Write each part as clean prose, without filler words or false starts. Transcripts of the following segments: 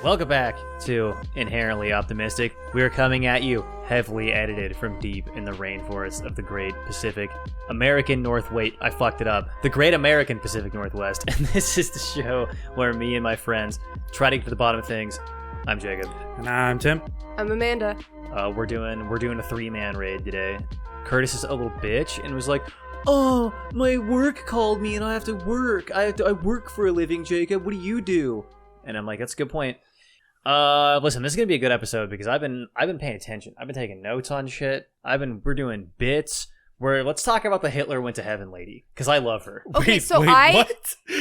Welcome back to Inherently Optimistic. We are coming at you heavily edited from deep in the rainforests of the Great Pacific American Northwest. I fucked it up. The Great American Pacific Northwest. And this is the show where me and my friends try to get to the bottom of things. I'm Jacob. And I'm Tim. I'm Amanda. We're doing a 3-man raid today. Curtis is a little bitch and was like, "Oh, my work called me and I have to work. I work for a living, Jacob. What do you do?" And I'm like, "That's a good point." Listen, this is gonna be a good episode because I've been paying attention. I've been taking notes on shit. We're doing bits where let's talk about the Hitler went to heaven lady because I love her. Okay, I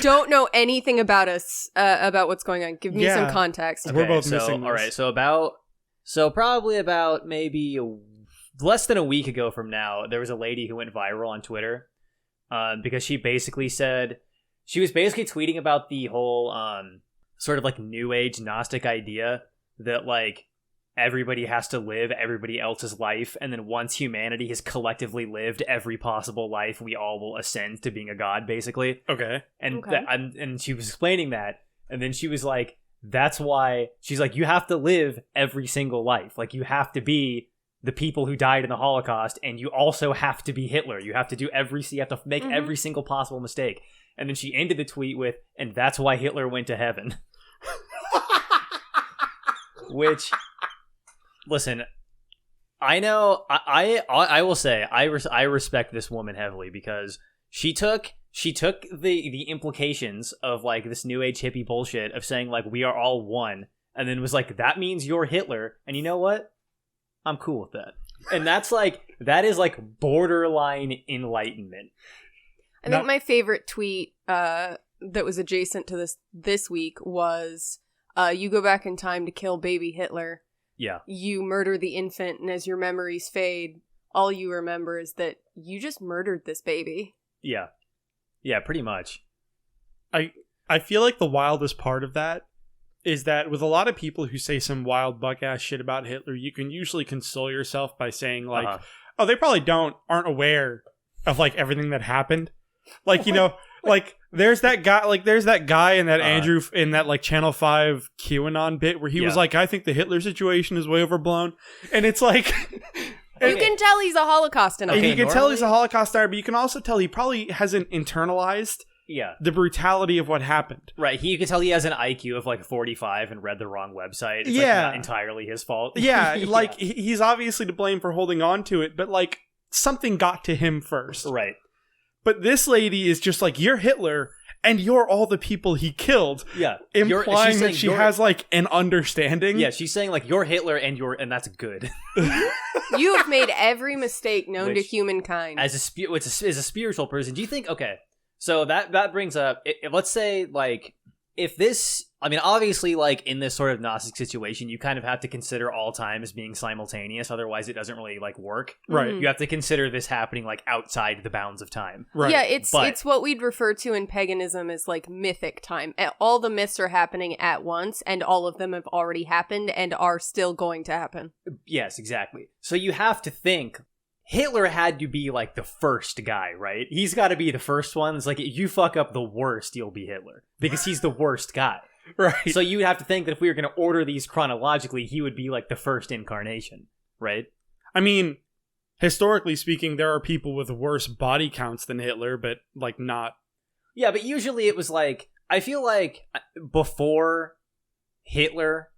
don't know anything about about what's going on. Give me some context. Okay, we're both missing this. All right, probably about maybe less than a week ago from now, there was a lady who went viral on Twitter because she was basically tweeting about the whole sort of like New Age Gnostic idea that like everybody has to live everybody else's life, and then once humanity has collectively lived every possible life, we all will ascend to being a god, basically. Okay. And she was explaining that, and then she was like, that's why she's like, you have to live every single life. Like, you have to be the people who died in the Holocaust, and you also have to be Hitler. You have to make every single possible mistake. And then she ended the tweet with, and that's why Hitler went to heaven. Which, listen, I know, I will say, I respect this woman heavily because she took the implications of like this new age hippie bullshit of saying like we are all one, and then was like, that means you're Hitler, and you know what? I'm cool with that. And that is like borderline enlightenment. I think my favorite tweet that was adjacent to this week was, you go back in time to kill baby Hitler. Yeah. You murder the infant, and as your memories fade, all you remember is that you just murdered this baby. Yeah. Yeah, pretty much. I feel like the wildest part of that is that with a lot of people who say some wild buck-ass shit about Hitler, you can usually console yourself by saying like, oh, they probably aren't aware of like everything that happened. Like, you know, like there's that guy in that Andrew in that like Channel 5 QAnon bit where he was like, I think the Hitler situation is way overblown. And it's like, you can tell he's a Holocaust denier. And you can tell he's a Holocaust denier, but you can also tell he probably hasn't internalized the brutality of what happened. Right. You can tell he has an IQ of like 45 and read the wrong website. It's like not entirely his fault. Yeah. Like he's obviously to blame for holding on to it, but like something got to him first. Right. But this lady is just like, you're Hitler, and you're all the people he killed. Yeah. Implying that she has like an understanding. Yeah, she's saying like, you're Hitler and that's good. You have made every mistake known to humankind. As a spiritual person, do you think, okay, so that brings up, let's say like, if this, I mean, obviously like in this sort of Gnostic situation, you kind of have to consider all time as being simultaneous. Otherwise it doesn't really like work. Right. You have to consider this happening like outside the bounds of time. Right. Yeah, it's what we'd refer to in paganism as like mythic time. All the myths are happening at once, and all of them have already happened and are still going to happen. Yes, exactly. So you have to think, Hitler had to be like the first guy, right? He's got to be the first one. It's like, if you fuck up the worst, you'll be Hitler because he's the worst guy. Right. So you would have to think that if we were going to order these chronologically, he would be like the first incarnation, right? I mean, historically speaking, there are people with worse body counts than Hitler, but like not. Yeah, but usually it was like, I feel like before Hitler,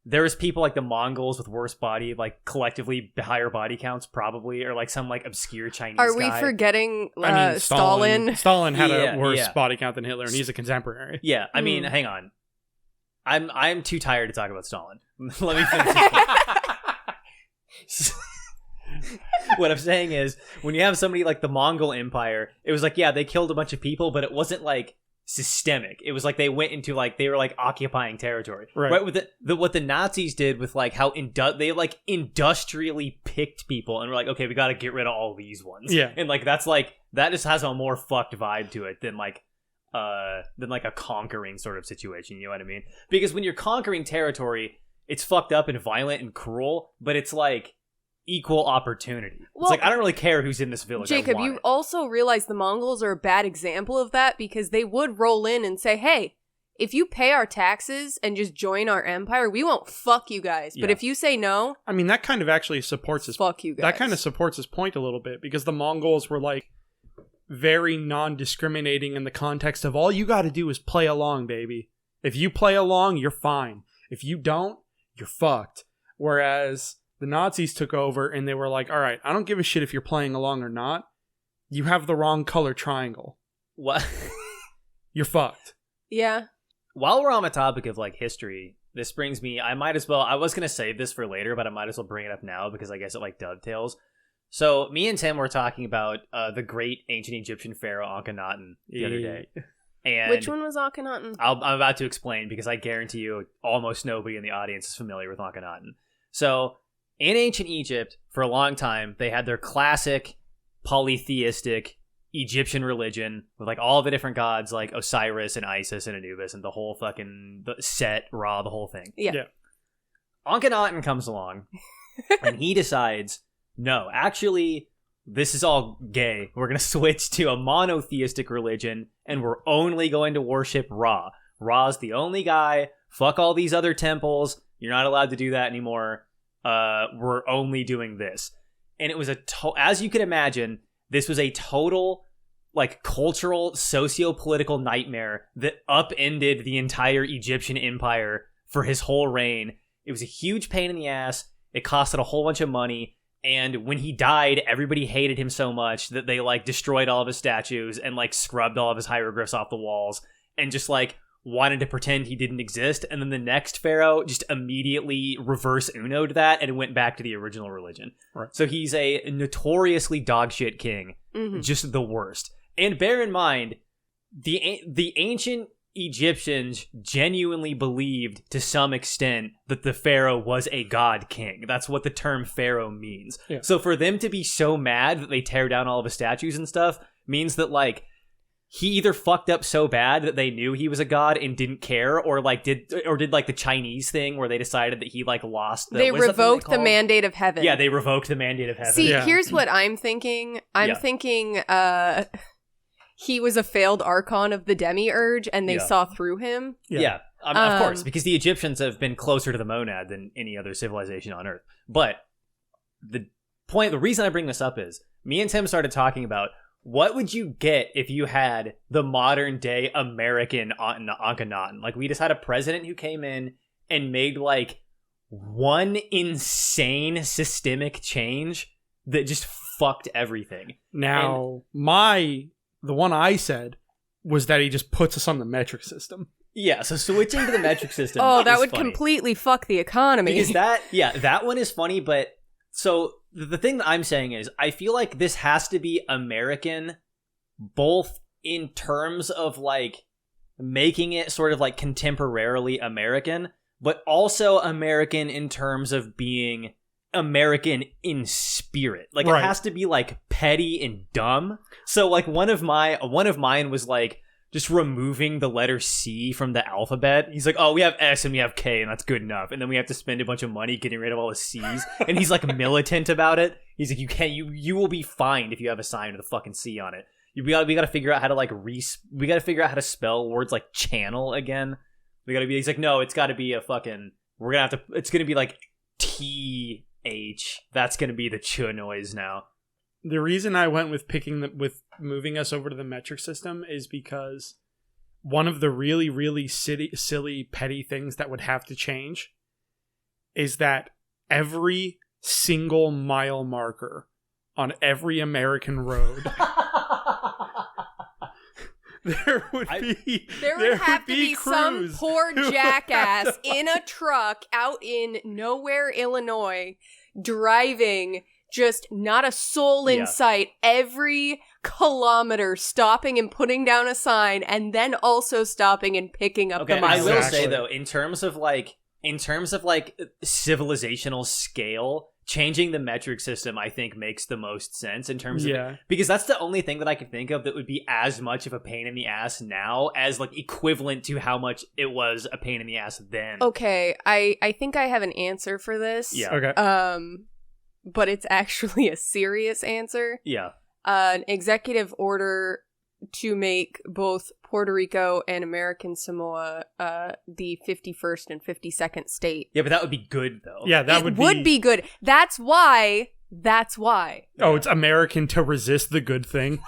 there was people like the Mongols with worse body, like collectively higher body counts, probably, or like some like obscure Chinese guy. Are we forgetting Stalin? Stalin had a worse body count than Hitler, and he's a contemporary. Yeah, I mean, hang on. I'm too tired to talk about Stalin. Let me finish. What I'm saying is, when you have somebody like the Mongol Empire, it was like, yeah, they killed a bunch of people, but it wasn't like systemic. It was like they went into like, they were like occupying territory, right? With what the Nazis did with like how they like industrially picked people and were like, okay, we got to get rid of all these ones. Yeah, and like that's like, that just has a more fucked vibe to it than like a conquering sort of situation. You know what I mean? Because when you're conquering territory, it's fucked up and violent and cruel, but it's like equal opportunity. Well, it's like, I don't really care who's in this village. Jacob, you also realize the Mongols are a bad example of that because they would roll in and say, hey, if you pay our taxes and just join our empire, we won't fuck you guys. But if you say no, I mean, that kind of actually supports his fuck you guys. That kind of supports his point a little bit, because the Mongols were like very non-discriminating in the context of all you got to do is play along, baby. If you play along, you're fine. If you don't, you're fucked. Whereas the Nazis took over and they were like, all right, I don't give a shit if you're playing along or not. You have the wrong color triangle. What? You're fucked. Yeah. While we're on the topic of like history, this brings me, I was going to save this for later, but I might as well bring it up now because I guess it like dovetails. So me and Tim were talking about the great ancient Egyptian pharaoh Akhenaten the other day. And which one was Akhenaten? I'm about to explain because I guarantee you almost nobody in the audience is familiar with Akhenaten. So in ancient Egypt, for a long time, they had their classic polytheistic Egyptian religion with like all the different gods like Osiris and Isis and Anubis and the whole fucking Set, Ra, the whole thing. Yeah. Akhenaten comes along and he decides, no, actually, this is all gay. We're going to switch to a monotheistic religion and we're only going to worship Ra. Ra's the only guy. Fuck all these other temples. You're not allowed to do that anymore. We're only doing this. And it was as you can imagine, this was a total, like, cultural, socio-political nightmare that upended the entire Egyptian empire for his whole reign. It was a huge pain in the ass. It costed a whole bunch of money. And when he died, everybody hated him so much that they, like, destroyed all of his statues and, like, scrubbed all of his hieroglyphs off the walls and just, like, wanted to pretend he didn't exist. And then the next pharaoh just immediately reverse Uno'd that and went back to the original religion. Right. So he's a notoriously dogshit king. Mm-hmm. Just the worst. And bear in mind, the ancient Egyptians genuinely believed to some extent that the pharaoh was a god king. That's what the term pharaoh means. Yeah. So for them to be so mad that they tear down all of his statues and stuff means that, like, he either fucked up so bad that they knew he was a god and didn't care, or did like the Chinese thing where they decided that he like lost they revoked the mandate of heaven. Yeah, they revoked the mandate of heaven. See, here's what I'm thinking. I'm thinking he was a failed archon of the demiurge and they saw through him. Of course, because the Egyptians have been closer to the monad than any other civilization on Earth. But the reason I bring this up is me and Tim started talking about what would you get if you had the modern day American Akhenaten? Like, we just had a president who came in and made like one insane systemic change that just fucked everything. Now, the one I said was that he just puts us on the metric system. Yeah, so switching to the metric system. That would completely fuck the economy. Because that one is funny, but so the thing that I'm saying is I feel like this has to be American, both in terms of like making it sort of like contemporarily American, but also American in terms of being American in spirit. Like, It has to be like petty and dumb. So like one of mine was like just removing the letter C from the alphabet. He's like, oh, we have S and we have K and that's good enough. And then we have to spend a bunch of money getting rid of all the C's. And he's like militant about it. He's like, you will be fined if you have a sign with a fucking C on it. We gotta figure out how to like we gotta figure out how to spell words like channel again. He's like, no, it's gotta be a fucking, it's gonna be like TH. That's gonna be the ch noise now. The reason I went with with moving us over to the metric system is because one of the really, really silly, petty things that would have to change is that every single mile marker on every American road there would have to be some poor jackass in a truck out in nowhere, Illinois, driving just not a soul in sight, every kilometer stopping and putting down a sign, and then also stopping and picking up the mileage. I will say though, in terms of like civilizational scale, changing the metric system I think makes the most sense in terms of because that's the only thing that I could think of that would be as much of a pain in the ass now as like equivalent to how much it was a pain in the ass then. Okay, I think I have an answer for this. Yeah. Okay. But it's actually a serious answer. Yeah. An executive order to make both Puerto Rico and American Samoa the 51st and 52nd state. Yeah, but that would be good, though. Yeah, that would be good. That's why. Oh, it's American to resist the good thing.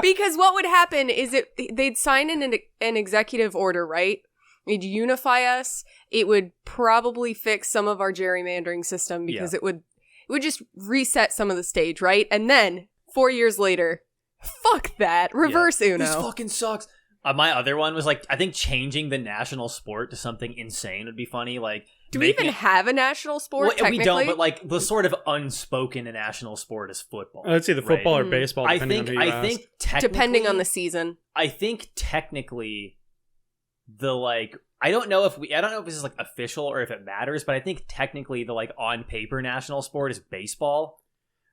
Because what would happen is they'd sign an executive order, right? It'd unify us. It would probably fix some of our gerrymandering system because it would just reset some of the stage, right? And then 4 years later, fuck that. Reverse Uno. This fucking sucks. My other one was like, I think changing the national sport to something insane would be funny. Like, do we even have a national sport? Technically? We don't, but like the sort of unspoken national sport is football. Let's see, the football or baseball. I think depending on the season. I think technically, I don't know if this is like official or if it matters, but I think technically the like on paper national sport is baseball.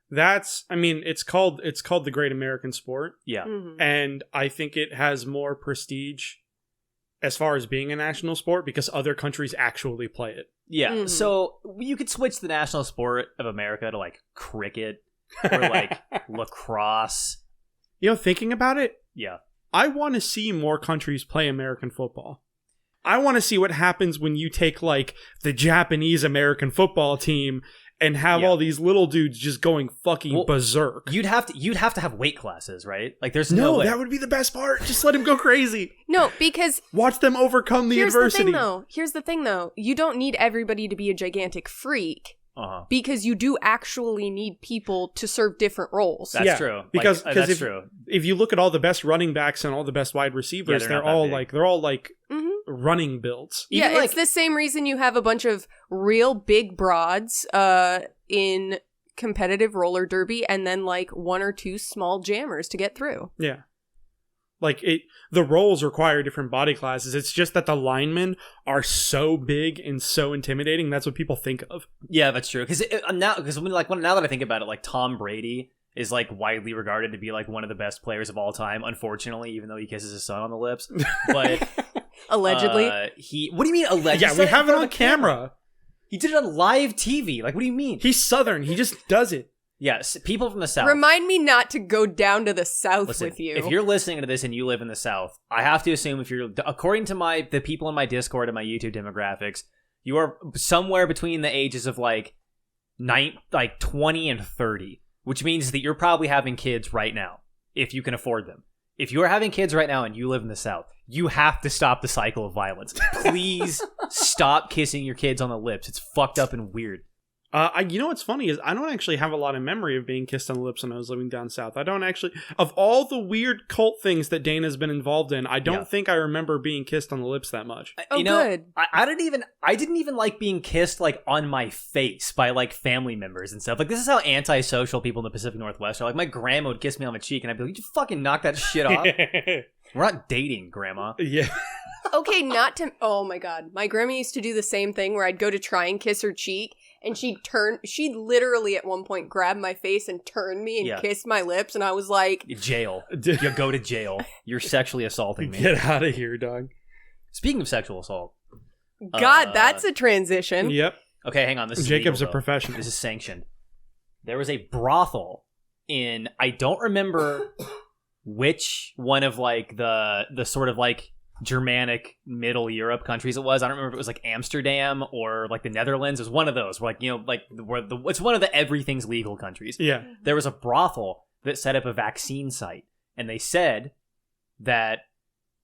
It's called the Great American Sport. Yeah. Mm-hmm. And I think it has more prestige as far as being a national sport because other countries actually play it. Yeah. Mm-hmm. So you could switch the national sport of America to like cricket or like lacrosse. You know, thinking about it, yeah, I want to see more countries play American football. I want to see what happens when you take like the Japanese American football team and have all these little dudes just going fucking berserk. You'd have to have weight classes, right? Like there's no way. That would be the best part. Just let him go crazy. No, because watch them overcome the adversity. Here's the thing though. You don't need everybody to be a gigantic freak. Because you do actually need people to serve different roles. That's true. Because that's true. If you look at all the best running backs and all the best wide receivers, they're all like running builds. Yeah, it's the same reason you have a bunch of real big broads in competitive roller derby and then like one or two small jammers to get through. Yeah. Like the roles require different body classes. It's just that the linemen are so big and so intimidating. That's what people think of. Yeah, that's true. Because now that I think about it, like Tom Brady is like widely regarded to be like one of the best players of all time. Unfortunately, even though he kisses his son on the lips, but allegedly, What do you mean allegedly? Yeah, we have it on camera. He did it on live TV. Like, what do you mean? He's Southern. He just does it. Yes, people from the South. Remind me not to go down to the South with you. If you're listening to this and you live in the South, I have to assume according to the people in my Discord and my YouTube demographics, you are somewhere between the ages of like 20 and 30, which means that you're probably having kids right now, if you can afford them. If you're having kids right now and you live in the South, you have to stop the cycle of violence. Please stop kissing your kids on the lips. It's fucked up and weird. You know what's funny is I don't actually have a lot of memory of being kissed on the lips when I was living down south. I don't actually, of all the weird cult things that Dana's been involved in, I don't think I remember being kissed on the lips that much. Good. I didn't even like being kissed like on my face by like family members and stuff. Like this is how antisocial people in the Pacific Northwest are. Like my grandma would kiss me on my cheek and I'd be like, "You fucking knock that shit off." We're not dating, Grandma. Yeah. Okay, not to. Oh my god, my grandma used to do the same thing where I'd go to try and kiss her cheek. And she'd literally at one point grab my face and turn me and kiss my lips. And I was like... Jail. You go to jail. You're sexually assaulting me. Get out of here, dog. Speaking of sexual assault. God, that's a transition. Yep. Okay, hang on. This is Jacob's legal, a professional. This is sanctioned. There was a brothel in... I don't remember which one of like the sort of like... Germanic Middle Europe countries it was. I don't remember if it was like Amsterdam or like the Netherlands. It was one of those where it's one of the everything's legal countries. Yeah. There was a brothel that set up a vaccine site and they said that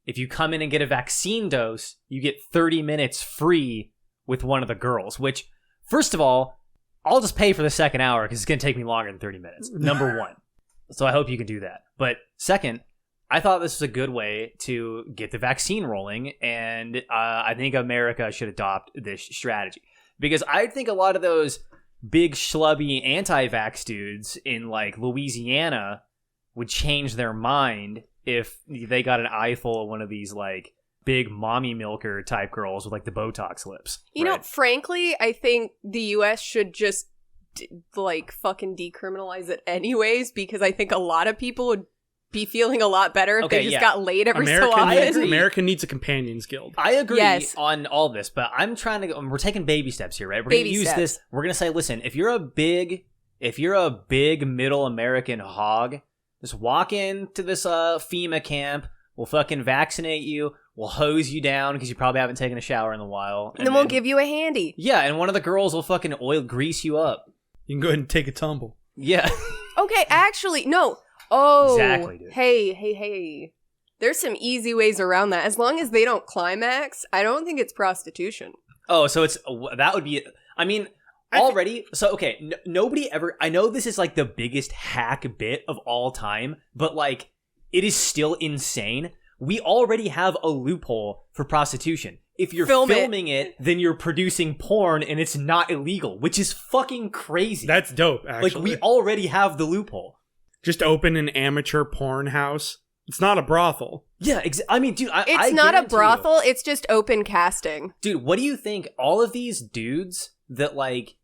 if you come in and get a vaccine dose, you get 30 minutes free with one of the girls, which first of all, I'll just pay for the second hour because it's going to take me longer than 30 minutes. Number one. So I hope you can do that. But second, I thought this was a good way to get the vaccine rolling, and I think America should adopt this strategy. Because I think a lot of those big schlubby anti-vax dudes in, like, Louisiana would change their mind if they got an eyeful of one of these, like, big mommy milker type girls with, like, the Botox lips. You know, frankly, I think the U.S. should just, fucking decriminalize it anyways, because I think a lot of people would be feeling a lot better if they just got laid every so often. America needs a companions guild. I agree on all this, but I'm trying to we're taking baby steps here, right? We're going to use this. We're going to say, listen, if you're a big middle American hog Just walk into this FEMA camp. We'll fucking vaccinate you. We'll hose you down because you probably haven't taken a shower in a while. And then we'll give you a handy. Yeah, and one of the girls will fucking grease you up. You can go ahead and take a tumble. Yeah. Okay, actually, no. Oh. Exactly, dude. Hey. There's some easy ways around that. As long as they don't climax, I don't think it's prostitution. Oh, so that would be, I mean, already, so okay, nobody ever, I know this is like the biggest hack bit of all time, but like, it is still insane. We already have a loophole for prostitution. If you're filming it, then you're producing porn and it's not illegal, which is fucking crazy. That's dope, actually. Like, we already have the loophole. Just open an amateur porn house. It's not a brothel. Yeah, I mean, dude, it's not a brothel, it's just open casting. Dude, what do you think? All of these dudes that, like,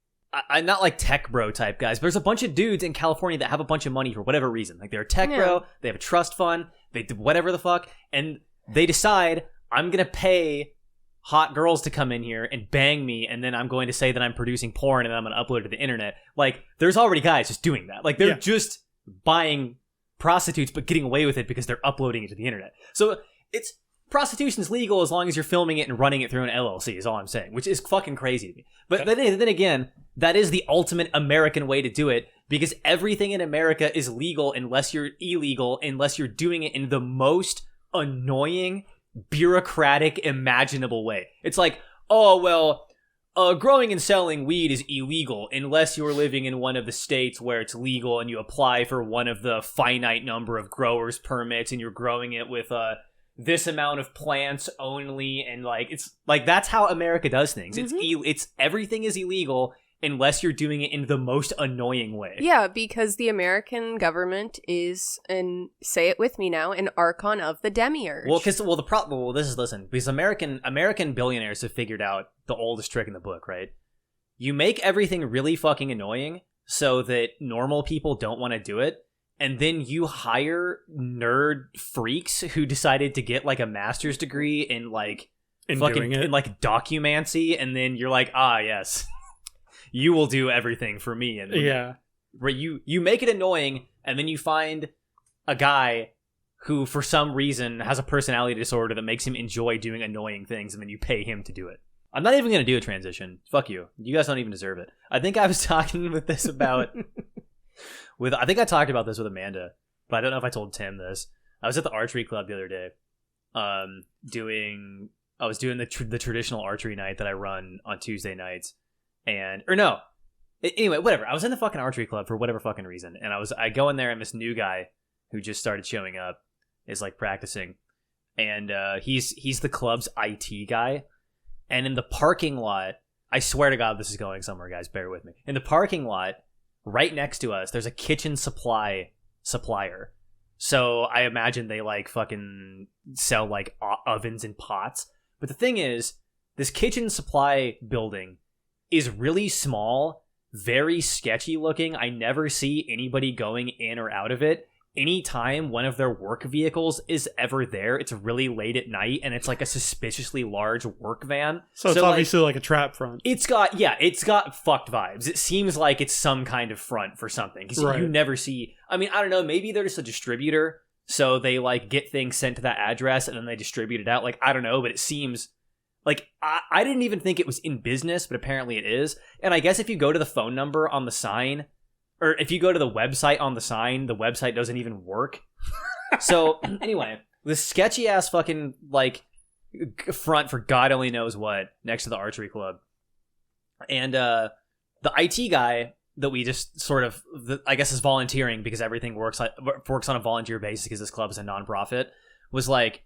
I'm not like tech bro type guys, but there's a bunch of dudes in California that have a bunch of money for whatever reason. Like, they're a tech bro, they have a trust fund, they do whatever the fuck, and they decide, I'm gonna pay hot girls to come in here and bang me, and then I'm going to say that I'm producing porn and I'm gonna upload it to the internet. Like, there's already guys just doing that. Like, they're just buying prostitutes but getting away with it because they're uploading it to the internet. So prostitution's legal as long as you're filming it and running it through an LLC is all I'm saying, which is fucking crazy to me. But then again, that is the ultimate American way to do it, because everything in America is legal unless you're illegal, unless you're doing it in the most annoying, bureaucratic, imaginable way. It's like, oh, well, growing and selling weed is illegal unless you're living in one of the states where it's legal and you apply for one of the finite number of growers permits and you're growing it with this amount of plants only, and like, it's like, that's how America does things. Mm-hmm. It's everything is illegal unless you're doing it in the most annoying way. Yeah, because the American government is, and say it with me now, an archon of the demiurge. Because American billionaires have figured out the oldest trick in the book, right? You make everything really fucking annoying so that normal people don't want to do it, and then you hire nerd freaks who decided to get like a master's degree in like in documancy, and then you're like, yes. You will do everything for me. And you make it annoying, and then you find a guy who, for some reason, has a personality disorder that makes him enjoy doing annoying things, and then you pay him to do it. I'm not even going to do a transition. Fuck you. You guys don't even deserve it. I think I was talking with this about... I think I talked about this with Amanda, but I don't know if I told Tim this. I was at the Archery Club the other day, doing the traditional archery night that I run on Tuesday nights. Anyway, whatever. I was in the fucking Archery Club for whatever fucking reason, and I go in there, and this new guy who just started showing up is like practicing, and he's the club's IT guy. And in the parking lot, I swear to God, this is going somewhere, guys. Bear with me. In the parking lot, right next to us, there's a kitchen supplier. So I imagine they like fucking sell like ovens and pots. But the thing is, this kitchen supply building is really small, very sketchy looking. I never see anybody going in or out of it. Anytime one of their work vehicles is ever there, it's really late at night, and it's like a suspiciously large work van. So it's obviously like a trap front. It's got fucked vibes. It seems like it's some kind of front for something, because you never see... I mean, I don't know, maybe they're just a distributor, so they like get things sent to that address and then they distribute it out. Like, I don't know, but it seems... Like, I didn't even think it was in business, but apparently it is. And I guess if you go to the phone number on the sign, or if you go to the website on the sign, the website doesn't even work. So, anyway, this sketchy-ass fucking, like, front for God only knows what, next to the Archery Club. And the IT guy that we just sort of, I guess is volunteering because everything works on a volunteer basis because this club is a non-profit, was like,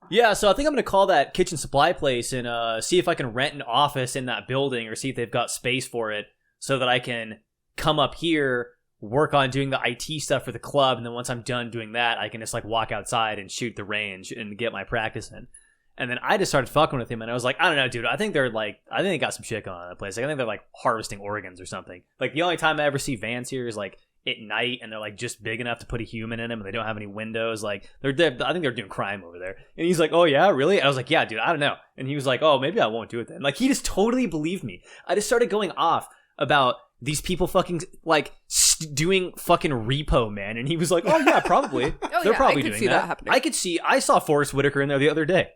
yeah, so I think I'm going to call that kitchen supply place and see if I can rent an office in that building or see if they've got space for it so that I can come up here, work on doing the IT stuff for the club, and then once I'm done doing that, I can just like walk outside and shoot the range and get my practice in. And then I just started fucking with him, and I was like, I don't know, dude, I think they got some shit going on in that place. Like, I think they're like harvesting organs or something. Like, the only time I ever see vans here is like at night, and they're like just big enough to put a human in them, and they don't have any windows. Like, I think they're doing crime over there. And he's like, oh yeah, really? And I was like, yeah, dude, I don't know. And he was like, oh, maybe I won't do it then. Like, he just totally believed me. I just started going off about these people fucking like doing fucking Repo Man, and he was like, oh yeah, probably. They're probably doing that. Happening. I saw Forrest Whitaker in there the other day.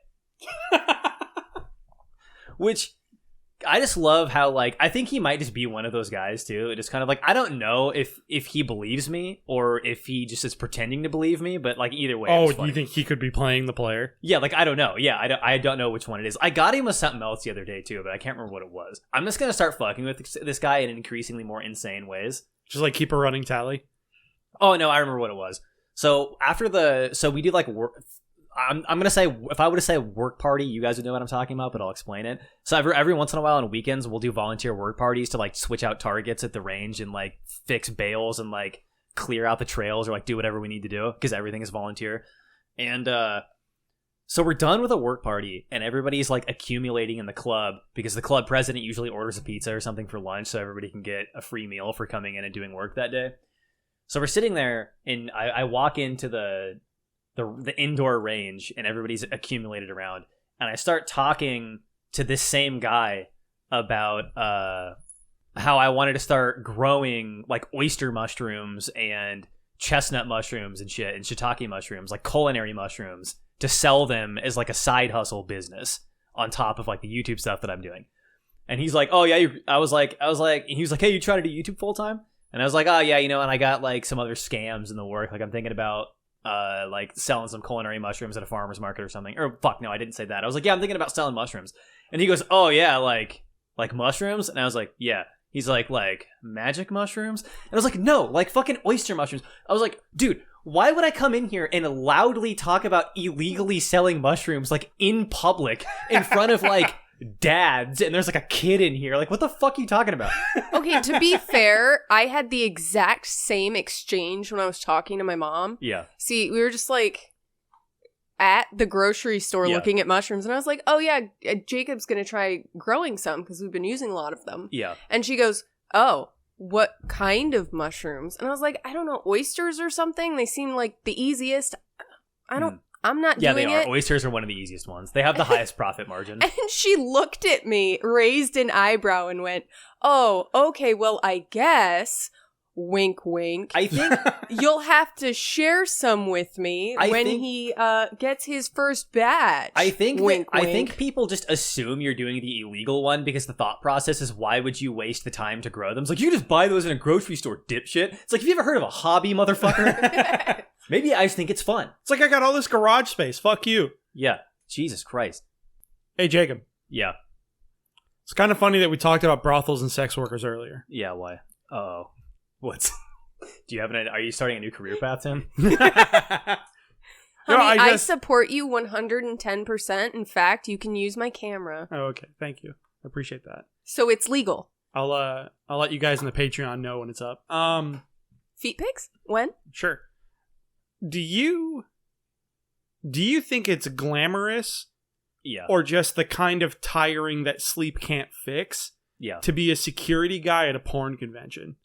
Which I just love how, like, I think he might just be one of those guys too. Just kind of like, I don't know if he believes me or if he just is pretending to believe me, but like either way. Oh, you think he could be playing the player? Yeah, like I don't know. Yeah, I don't know which one it is. I got him with something else the other day too, but I can't remember what it was. I'm just gonna start fucking with this guy in increasingly more insane ways. Just like keep a running tally. Oh no, I remember what it was. So we do like work. I'm gonna say, if I were to say work party, you guys would know what I'm talking about, but I'll explain it. So every once in a while on weekends, we'll do volunteer work parties to like switch out targets at the range and like fix bales and like clear out the trails or like do whatever we need to do because everything is volunteer. And so we're done with a work party and everybody's like accumulating in the club because the club president usually orders a pizza or something for lunch so everybody can get a free meal for coming in and doing work that day. So we're sitting there and I walk into the indoor range and everybody's accumulated around and I start talking to this same guy about how I wanted to start growing like oyster mushrooms and chestnut mushrooms and shit and shiitake mushrooms, like culinary mushrooms, to sell them as like a side hustle business on top of like the YouTube stuff that I'm doing. And he's like, oh yeah, I was like he was like, hey, you trying to do YouTube full time? And I was like, oh yeah, and I got like some other scams in the work, like I'm thinking about like selling some culinary mushrooms at a farmer's market or something. Or fuck no, I didn't say that. I was like, yeah, I'm thinking about selling mushrooms. And he goes, oh yeah, like mushrooms? And I was like, yeah. He's like magic mushrooms? And I was like, no, like fucking oyster mushrooms. I was like, dude, why would I come in here and loudly talk about illegally selling mushrooms like in public in front of like dads and there's like a kid in here? Like, what the fuck are you talking about? Okay, to be fair, I had the exact same exchange when I was talking to my mom. Yeah. See, we were just like at the grocery store looking at mushrooms, and I was like, oh yeah, Jacob's gonna try growing some because we've been using a lot of them. Yeah. And she goes, oh, what kind of mushrooms? And I was like, I don't know, oysters or something? They seem like the easiest. I'm not doing it. Yeah, they are. Oysters are one of the easiest ones. They have the highest profit margin. And she looked at me, raised an eyebrow, and went, oh, okay, well, I guess, wink, wink. I think you'll have to share some with me when he gets his first batch. I think wink, wink. I think people just assume you're doing the illegal one because the thought process is, why would you waste the time to grow them? It's like, you just buy those in a grocery store, dipshit. It's like, have you ever heard of a hobby, motherfucker? Maybe I just think it's fun. It's like, I got all this garage space. Fuck you. Yeah. Jesus Christ. Hey, Jacob. Yeah. It's kind of funny that we talked about brothels and sex workers earlier. Yeah, why? Uh-oh. What's... Do you have are you starting a new career path, Tim? Honey, I support you 110%. In fact, you can use my camera. Oh, okay. Thank you. I appreciate that. So it's legal. I'll let you guys in the Patreon know when it's up. Feet pics? When? Sure. Do you think it's glamorous? Yeah. Or just the kind of tiring that sleep can't fix? Yeah. To be a security guy at a porn convention?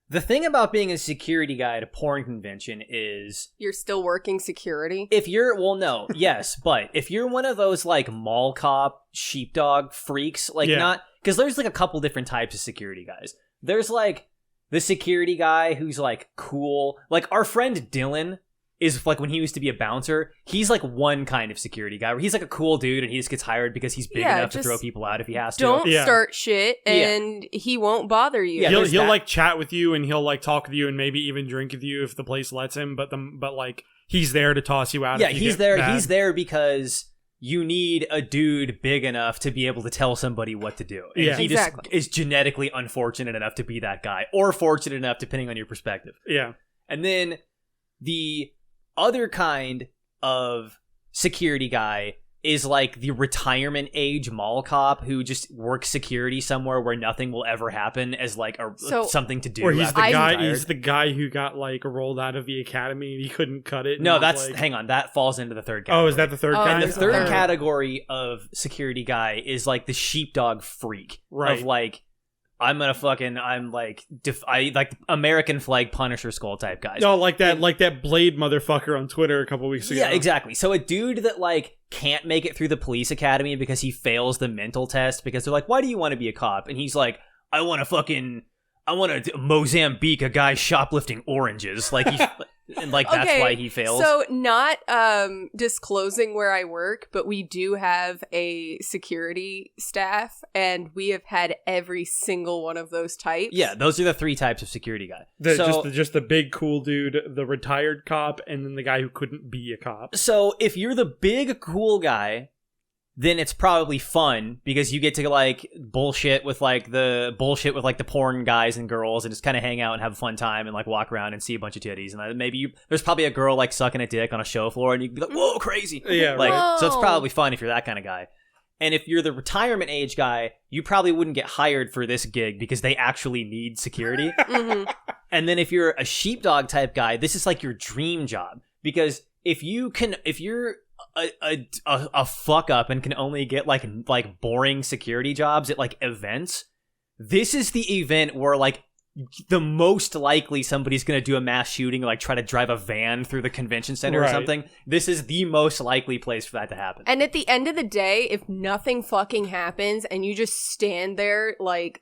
The thing about being a security guy at a porn convention is... You're still working security? If you're... Well, no. Yes, but if you're one of those, like, mall cop, sheepdog freaks, like, not... Because there's, like, a couple different types of security guys. There's, like, the security guy who's, like, cool. Like, our friend Dylan is, like, when he used to be a bouncer, he's, like, one kind of security guy where he's, like, a cool dude and he just gets hired because he's big enough to throw people out if he has to. Don't start shit and he won't bother you. Yeah, he'll like, chat with you and he'll, like, talk with you and maybe even drink with you if the place lets him, but like, he's there to toss you out. Yeah, he's there. He's there because you need a dude big enough to be able to tell somebody what to do. And he just is genetically unfortunate enough to be that guy, or fortunate enough, depending on your perspective. Yeah. And then the other kind of security guy is like the retirement age mall cop who just works security somewhere where nothing will ever happen as like something to do. Or he's the guy who got like rolled out of the academy and he couldn't cut it. No, hang on, that falls into the third category. Oh, is that the third category? And the third category of security guy is like the sheepdog freak. Right. Of like, I'm like American flag Punisher skull type guys. No, like that Blade motherfucker on Twitter a couple weeks ago. Yeah, exactly. So a dude that like can't make it through the police academy because he fails the mental test because they're like, why do you want to be a cop? And he's like, I want to I want to Mozambique a guy shoplifting oranges. Like, and like that's why he fails. So not disclosing where I work, but we do have a security staff, and we have had every single one of those types. Yeah, those are the 3 types of security guy. Just the big cool dude, the retired cop, and then the guy who couldn't be a cop. So if you're the big cool guy, then it's probably fun because you get to like bullshit with like the porn guys and girls and just kind of hang out and have a fun time and like walk around and see a bunch of titties, and maybe there's probably a girl like sucking a dick on a show floor and you can be like, whoa, crazy. Yeah, like right. So it's probably fun if you're that kind of guy. And if you're the retirement age guy, you probably wouldn't get hired for this gig because they actually need security. Mm-hmm. And then if you're a sheepdog type guy, this is like your dream job, because if you're a fuck up and can only get like boring security jobs at like events, this is the event where like the most likely somebody's gonna do a mass shooting or like try to drive a van through the convention center or something. This is the most likely place for that to happen. And at the end of the day, if nothing fucking happens and you just stand there like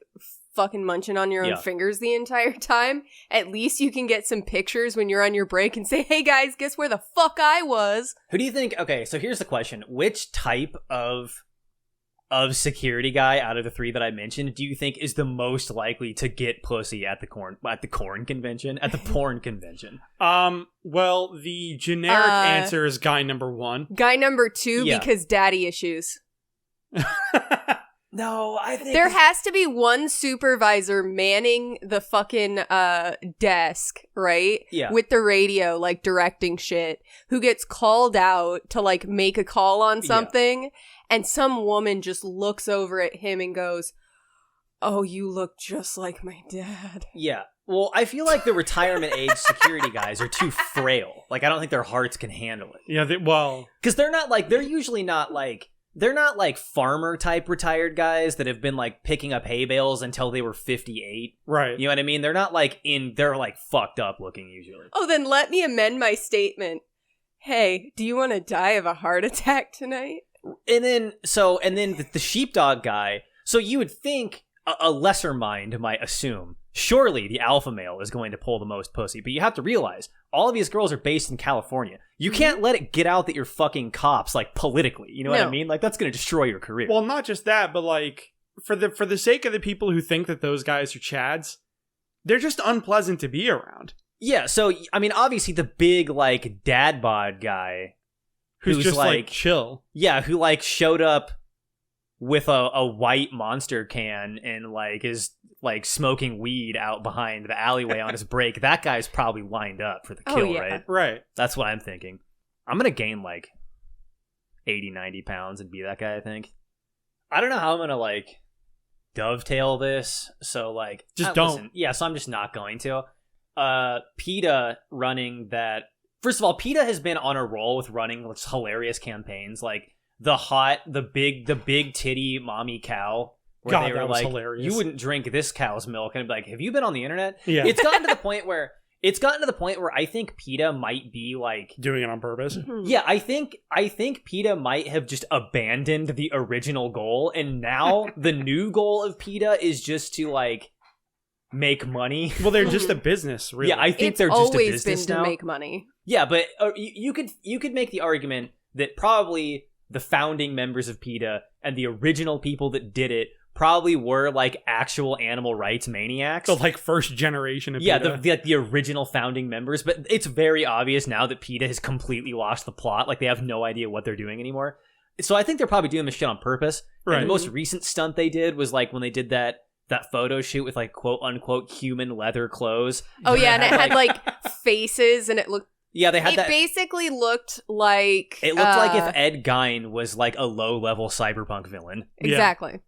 fucking munching on your own fingers the entire time, at least you can get some pictures when you're on your break and say, hey guys, guess where the fuck I was? Who do you think? Okay, so here's the question. Which type of security guy out of the 3 that I mentioned do you think is the most likely to get pussy at the porn convention? Well, the generic answer is guy number 1. Guy number 2 because daddy issues. No, I think there has to be one supervisor manning the fucking desk, right? Yeah. With the radio, like directing shit, who gets called out to like make a call on something, and some woman just looks over at him and goes, "Oh, you look just like my dad." Yeah. Well, I feel like the retirement age security guys are too frail. Like, I don't think their hearts can handle it. Yeah, because they're usually not like. They're not like farmer type retired guys that have been like picking up hay bales until they were 58. Right. You know what I mean? They're not like they're like fucked up looking usually. Oh, then let me amend my statement. Hey, do you want to die of a heart attack tonight? And then the sheepdog guy. So you would think a lesser mind might assume, surely the alpha male is going to pull the most pussy. But you have to realize, all of these girls are based in California. You can't let it get out that you're fucking cops, like, politically. You know what I mean? Like, that's going to destroy your career. Well, not just that, but, like, for the sake of the people who think that those guys are chads, they're just unpleasant to be around. Yeah, so, I mean, obviously the big, like, dad bod guy... Who's just, like, chill. Yeah, who, like, showed up with a white Monster can and, like, is... like smoking weed out behind the alleyway on his break. That guy's probably lined up for the kill, right? Right. That's what I'm thinking. I'm going to gain like 80, 90 pounds and be that guy, I think. I don't know how I'm going to like dovetail this. So like, just don't. Listen, yeah, so I'm just not going to. PETA running that. First of all, PETA has been on a roll with running hilarious campaigns like the big titty mommy cow. Where God, they were that was like, hilarious. You wouldn't drink this cow's milk, and I'd be like, have you been on the internet? Yeah. It's gotten to the point where I think PETA might be like doing it on purpose. Yeah, I think PETA might have just abandoned the original goal, and now the new goal of PETA is just to like make money. Well, they're just a business, really. Yeah, I think it's they're just a always business been now. to make money. Yeah, but you could make the argument that probably the founding members of PETA and the original people that did it probably were like actual animal rights maniacs. So like first generation of PETA. Yeah, the original founding members. But it's very obvious now that PETA has completely lost the plot. Like they have no idea what they're doing anymore. So I think they're probably doing this shit on purpose. Right. And the most recent stunt they did was like when they did that photo shoot with like quote unquote human leather clothes. Oh yeah, and it had like faces and it looked. Yeah, they had that. It basically looked like. It looked like if Ed Gein was like a low-level cyberpunk villain. Exactly. Yeah.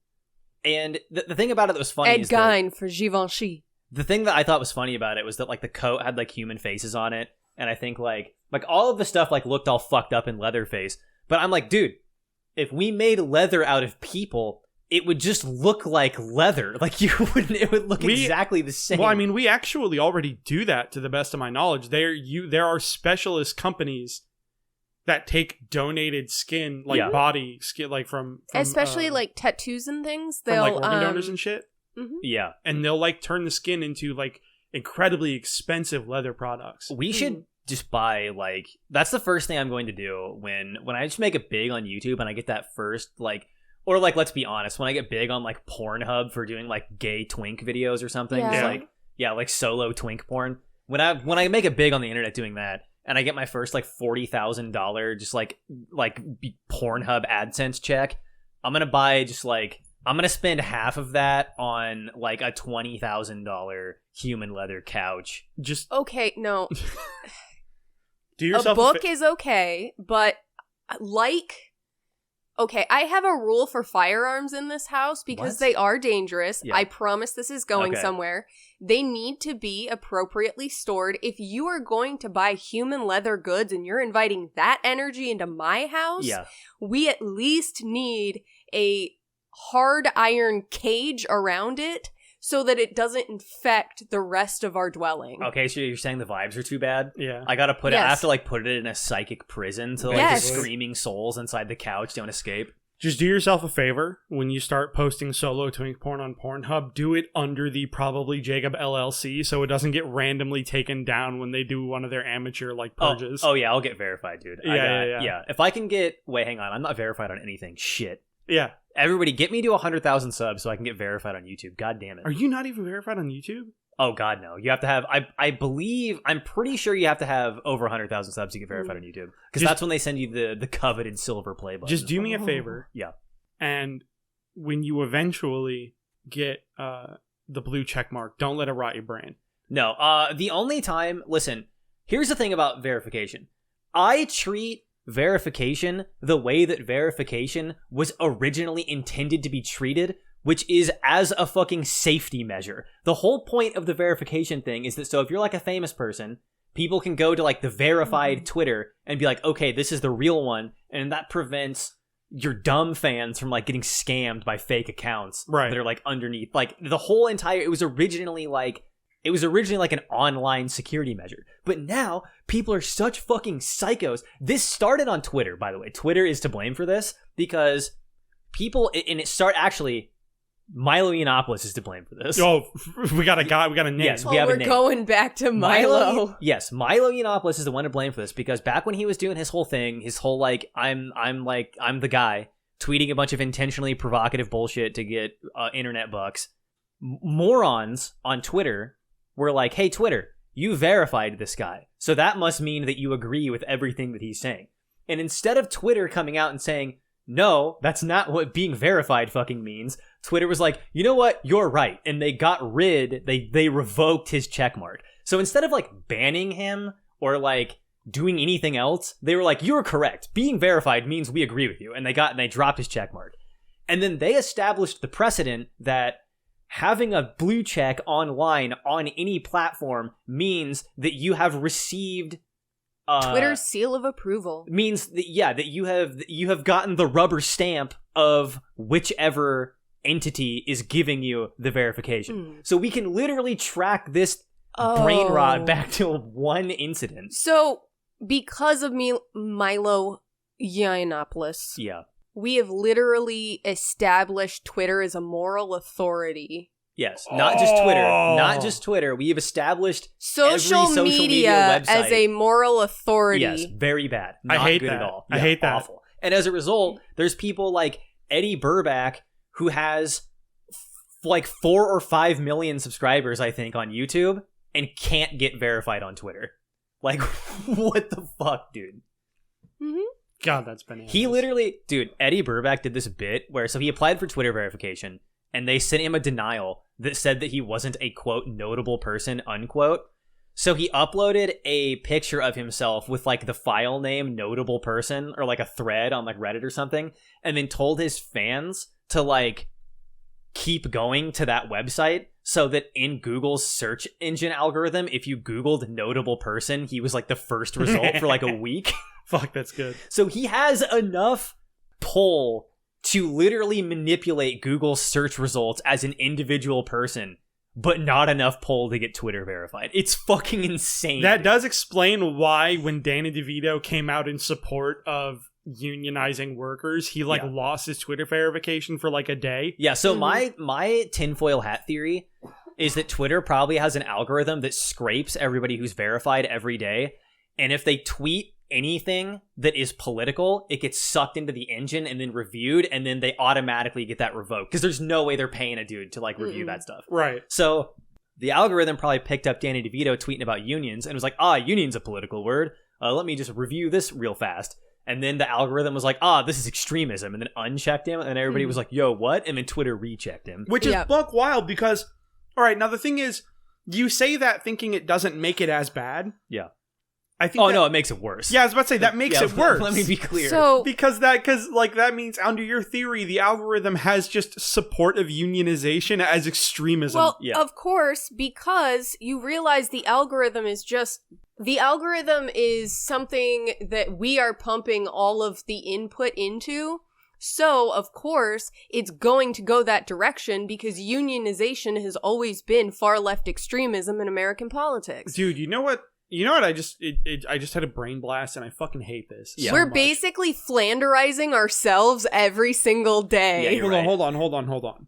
And the thing about it that was funny is Gein for Givenchy. The thing that I thought was funny about it was that like the coat had like human faces on it, and I think like all of the stuff like looked all fucked up in Leatherface. But I'm like, dude, if we made leather out of people, it would just look like leather. Like it would look exactly the same. Well, I mean, we actually already do that to the best of my knowledge. There are specialist companies that take donated skin, like body skin, like from especially like tattoos and things. From They'll like organ donors and shit. Yeah. And they'll like turn the skin into like incredibly expensive leather products. We should just buy like, that's the first thing I'm going to do when I just make it big on YouTube and I get that first like, or like, let's be honest, when I get big on like Pornhub for doing like gay twink videos or something, just like, like solo twink porn. When I make it big on the internet doing that, and I get my first like $40,000 just like Pornhub AdSense check, I'm gonna spend half of that on like a $20,000 human leather couch. Just okay, no. Do yourself a book is okay, but like, okay, I have a rule for firearms in this house because they are dangerous. Yeah. I promise this is going somewhere. They need to be appropriately stored. If you are going to buy human leather goods and you're inviting that energy into my house, we at least need a hard iron cage around it so that it doesn't infect the rest of our dwelling. Okay, so you're saying the vibes are too bad? Yeah. I gotta put it, I have to like put it in a psychic prison so like the screaming souls inside the couch don't escape. Just do yourself a favor when you start posting solo twink porn on Pornhub, do it under the ProbablyJacob LLC so it doesn't get randomly taken down when they do one of their amateur like purges. Oh yeah, I'll get verified, dude. Yeah. If I can get, wait, hang on, I'm not verified on anything. Shit. Yeah. Everybody, get me to 100,000 subs so I can get verified on YouTube. God damn it. Are you not even verified on YouTube? Oh, God, no. You have to have, I'm pretty sure you have to have over 100,000 subs to get verified on YouTube. Because that's when they send you the coveted silver play button. Just do me a favor. Yeah. And when you eventually get the blue check mark, don't let it rot your brain. No. The only time, listen, here's the thing about verification. I treat verification the way that verification was originally intended to be treated, which is as a fucking safety measure. The whole point of the verification thing is that so if you're like a famous person, people can go to like the verified Twitter and be like, okay, this is the real one, and that prevents your dumb fans from like getting scammed by fake accounts that are like underneath. Like the whole entire, it was originally like an online security measure. But now, people are such fucking psychos. This started on Twitter, by the way. Twitter is to blame for this because actually, Milo Yiannopoulos is to blame for this. Oh, we got a name. Yes, we have a name. We're going back to Milo. Yes, Milo Yiannopoulos is the one to blame for this because back when he was doing his whole thing, his whole like, I'm the guy, tweeting a bunch of intentionally provocative bullshit to get internet bucks, morons on Twitter were like, hey, Twitter, you verified this guy, so that must mean that you agree with everything that he's saying. And instead of Twitter coming out and saying, no, that's not what being verified fucking means, Twitter was like, you know what, you're right. And they they revoked his checkmark. So instead of like banning him or like doing anything else, they were like, you're correct. Being verified means we agree with you. And they dropped his checkmark. And then they established the precedent that having a blue check online on any platform means that you have received Twitter's seal of approval. Means that that you have gotten the rubber stamp of whichever entity is giving you the verification. So we can literally track this brain rot back to one incident. So because of Milo Yiannopoulos, we have literally established Twitter as a moral authority. Yes, not just Twitter. We have established social media website as a moral authority. Yes, very bad. Not I hate good that. at all. I hate that. Awful. And as a result, there's people like Eddie Burback who has like 4 or 5 million subscribers, I think, on YouTube and can't get verified on Twitter. Like, what the fuck, dude? Mm-hmm. God, that's bananas. He literally, dude, Eddie Burback did this bit where, so he applied for Twitter verification, and they sent him a denial that said that he wasn't a, quote, notable person, unquote. So he uploaded a picture of himself with, like, the file name notable person, or, like, a thread on, like, Reddit or something, and then told his fans to, like, keep going to that website so that in Google's search engine algorithm, if you Googled notable person, he was, like, the first result for, like, a week. Fuck, that's good. So he has enough pull to literally manipulate Google's search results as an individual person, but not enough pull to get Twitter verified. It's fucking insane. That does explain why when Danny DeVito came out in support of unionizing workers, he lost his Twitter verification for like a day. Yeah, so my tinfoil hat theory is that Twitter probably has an algorithm that scrapes everybody who's verified every day, and if they tweet anything that is political, it gets sucked into the engine and then reviewed, and then they automatically get that revoked because there's no way they're paying a dude to like review that stuff. Right. So the algorithm probably picked up Danny DeVito tweeting about unions and was like, union's a political word. Let me just review this real fast. And then the algorithm was like, this is extremism, and then unchecked him, and everybody was like, yo, what? And then Twitter rechecked him. Which is buck wild because, all right, now the thing is, you say that thinking it doesn't make it as bad. Yeah. I think no, it makes it worse. Yeah, I was about to say, that makes it worse. Let me be clear. So, because that means, under your theory, the algorithm has just support of unionization as extremism. Well, of course, because you realize the algorithm is something that we are pumping all of the input into. So, of course, it's going to go that direction because unionization has always been far left extremism in American politics. Dude, you know what? I just had a brain blast and I fucking hate this. Yeah. We're basically Flanderizing ourselves every single day. Yeah, Hold on.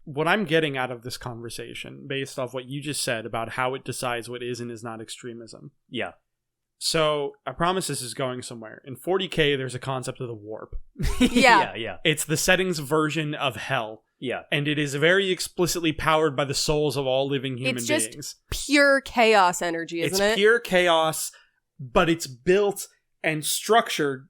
What I'm getting out of this conversation, based off what you just said about how it decides what is and is not extremism. Yeah. So, I promise this is going somewhere. In 40K, there's a concept of the warp. Yeah. It's the settings version of hell. Yeah. And it is very explicitly powered by the souls of all living human beings. It's just pure chaos energy, isn't it? It's pure chaos, but it's built and structured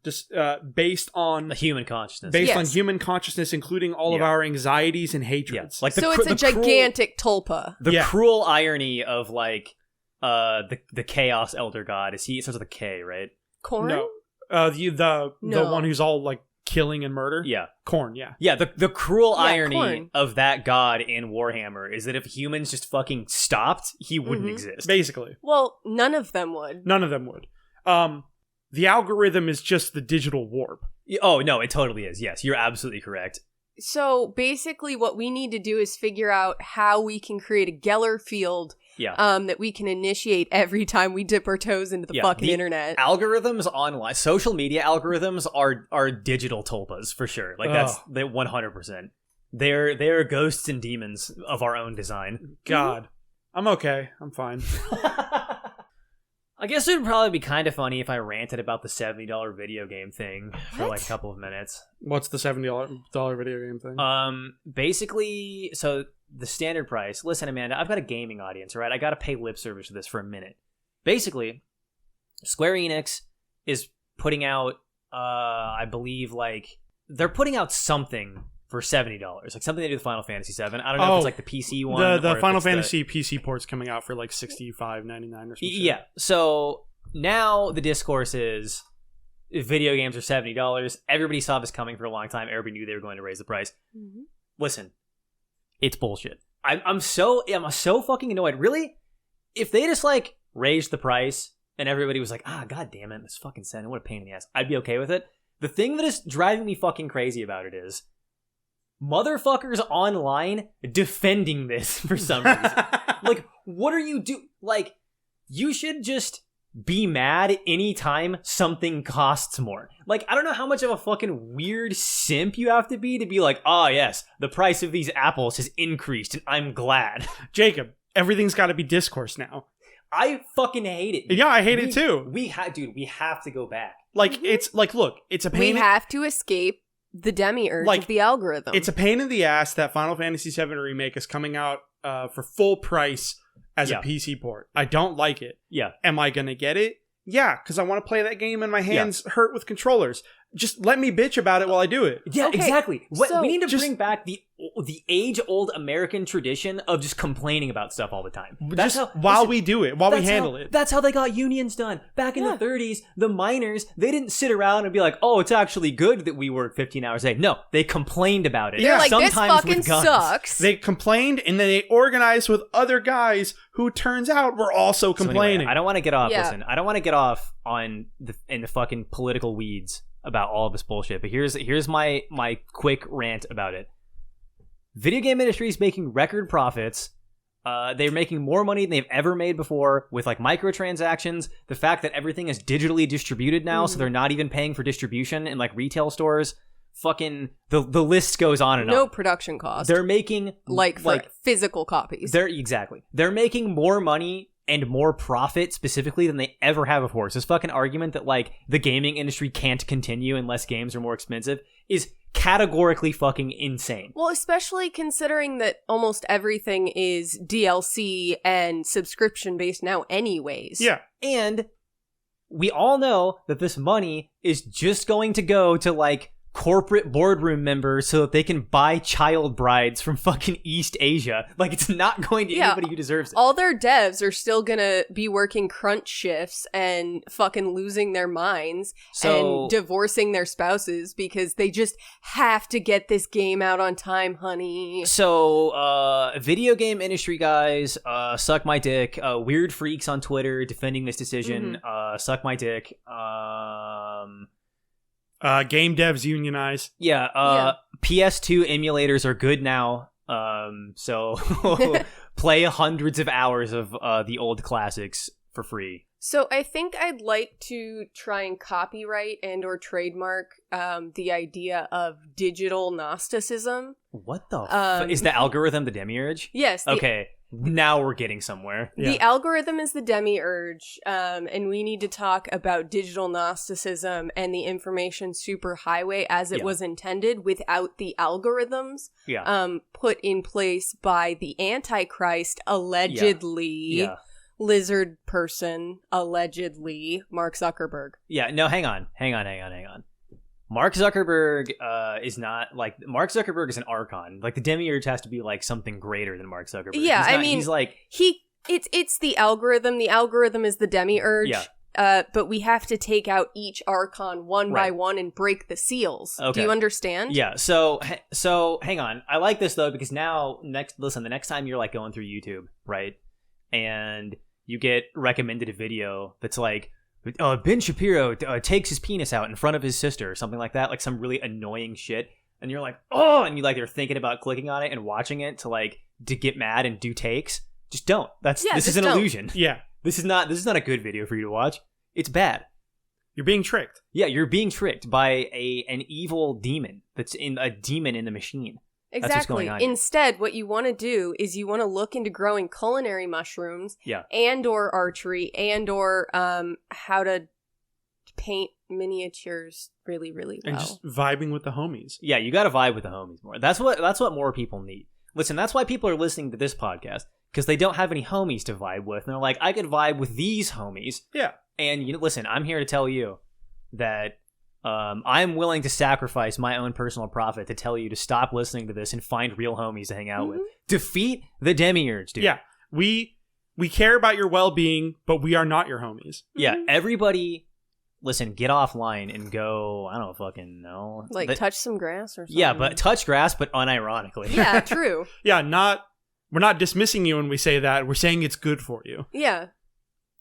based on human consciousness. On human consciousness, including all of our anxieties and hatreds. Like so it's a gigantic tulpa. The cruel irony of like the chaos elder god is he starts with a K, right? Korn? No. The one who's all like killing and murder? Yeah. Korn, yeah. Yeah, the cruel irony Korn. of that god in Warhammer is that if humans just fucking stopped, he wouldn't exist. Basically. Well, none of them would. The algorithm is just the digital warp. Oh, no, it totally is. Yes, you're absolutely correct. So basically what we need to do is figure out how we can create a Geller field that we can initiate every time we dip our toes into the fucking internet. Algorithms online, social media algorithms are digital tulpas for sure. Like that's 100%. They're ghosts and demons of our own design. God. I'm okay. I'm fine. I guess it would probably be kind of funny if I ranted about the $70 video game thing for like a couple of minutes. What's the $70 video game thing? Basically, so the standard price. Listen, Amanda, I've got a gaming audience, right? I got to pay lip service to this for a minute. Basically, Square Enix is putting out, I believe, like they're putting out something for $70, like something to do with Final Fantasy VII. I don't know if it's like the PC one. The Final Fantasy PC port's coming out for like $65.99 or something. Yeah. So now the discourse is video games are $70. Everybody saw this coming for a long time. Everybody knew they were going to raise the price. Mm-hmm. Listen, it's bullshit. I'm so fucking annoyed. Really, if they just like raised the price and everybody was like, god damn it, this fucking $70, what a pain in the ass, I'd be okay with it. The thing that is driving me fucking crazy about it is motherfuckers online defending this for some reason. Like, what are you do? Like, you should just be mad anytime something costs more. Like, I don't know how much of a fucking weird simp you have to be like, yes, the price of these apples has increased and I'm glad. Jacob, everything's got to be discourse now. I fucking hate it. Yeah, I hate it too. We have to go back. Like, it's like, look, it's a pain. We have to escape the demiurge of the algorithm. It's a pain in the ass that Final Fantasy VII Remake is coming out for full price as a PC port. I don't like it. Yeah. Am I going to get it? Yeah, because I want to play that game and my hands hurt with controllers. Just let me bitch about it while I do it. Yeah, okay. Exactly. We need to bring back the age-old American tradition of just complaining about stuff all the time. While we handle it. That's how they got unions done. Back in the 30s, the miners, they didn't sit around and be like, it's actually good that we work 15 hours a day. No, they complained about it. They're like, sometimes this fucking with guns. sucks. They complained, and then they organized with other guys who, turns out, were also complaining. Anyway, I don't want to get off. Listen, I don't want to get off in the fucking political weeds about all of this bullshit, but here's my quick rant about it. Video game industry is making record profits They're making more money than they've ever made before with like microtransactions. The fact that everything is digitally distributed now, so they're not even paying for distribution in like retail stores. Fucking the list goes on and on. No production cost. They're making like physical copies. They're making more money and more profit specifically than they ever have before. So this fucking argument that like the gaming industry can't continue unless games are more expensive is categorically fucking insane. Well, especially considering that almost everything is DLC and subscription based now anyways. Yeah. And we all know that this money is just going to go to like corporate boardroom members so that they can buy child brides from fucking East Asia. Like, it's not going to anybody who deserves it. All their devs are still gonna be working crunch shifts and fucking losing their minds and divorcing their spouses because they just have to get this game out on time, honey. So, video game industry guys, suck my dick. Weird freaks on Twitter defending this decision, suck my dick. Game devs unionize. PS2 emulators are good now. So play hundreds of hours of the old classics for free. So I think I'd like to try and copyright and or trademark the idea of digital Gnosticism. What the is the algorithm the demiurge? Yes. Okay. Now we're getting somewhere. The algorithm is the demiurge, and we need to talk about digital Gnosticism and the information superhighway as it was intended without the algorithms put in place by the Antichrist, allegedly, lizard person, allegedly, Mark Zuckerberg. Yeah, no, hang on. Mark Zuckerberg is not like Mark Zuckerberg is an archon. Like the demiurge has to be like something greater than Mark Zuckerberg. Yeah, he's like it's the algorithm. The algorithm is the demiurge. Yeah. But we have to take out each archon one by one and break the seals. Okay. Do you understand? Yeah. So hang on. I like this though because now the next time you're like going through YouTube, right, and you get recommended a video that's like. Ben Shapiro takes his penis out in front of his sister or something like that, like some really annoying shit. And you're like, oh, and you like you're thinking about clicking on it and watching it to get mad and do takes. Just don't. This is an illusion. Yeah. This is not a good video for you to watch. It's bad. You're being tricked. Yeah, you're being tricked by an evil demon that's a demon in the machine. Exactly. That's what's going on. Instead, what you want to do is you want to look into growing culinary mushrooms, and or archery, and or how to paint miniatures really, really well. And just vibing with the homies. Yeah, you got to vibe with the homies more. That's what more people need. Listen, that's why people are listening to this podcast because they don't have any homies to vibe with, and they're like, I could vibe with these homies. Yeah. And listen, I'm here to tell you that. I'm willing to sacrifice my own personal profit to tell you to stop listening to this and find real homies to hang out with. Defeat the demiurge, dude. Yeah, we care about your well-being, but we are not your homies. Yeah, everybody, listen, get offline and go, I don't fucking know. Like touch some grass or something. Yeah, but touch grass, but unironically. Yeah, true. Yeah, we're not dismissing you when we say that. We're saying it's good for you. Yeah.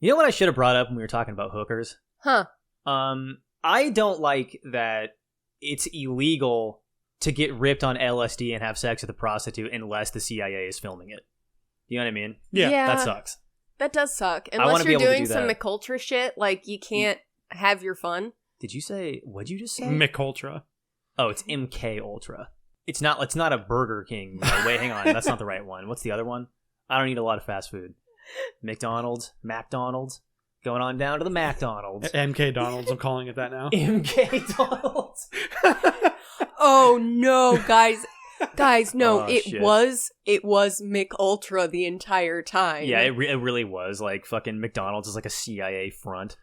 You know what I should have brought up when we were talking about hookers? Huh. I don't like that it's illegal to get ripped on LSD and have sex with a prostitute unless the CIA is filming it. You know what I mean? Yeah. That sucks. That does suck. Unless you're doing some McUltra shit, like you can't have your fun. What'd you just say? McUltra. Oh, it's MK Ultra. It's not a Burger King. No, wait, hang on. That's not the right one. What's the other one? I don't eat a lot of fast food. McDonald's. Going on down to the McDonald's. MK Donald's, I'm calling it that now. MK Donald's. Oh no, guys, no, was McUltra the entire time. Yeah, it really was. Like fucking McDonald's is like a CIA front.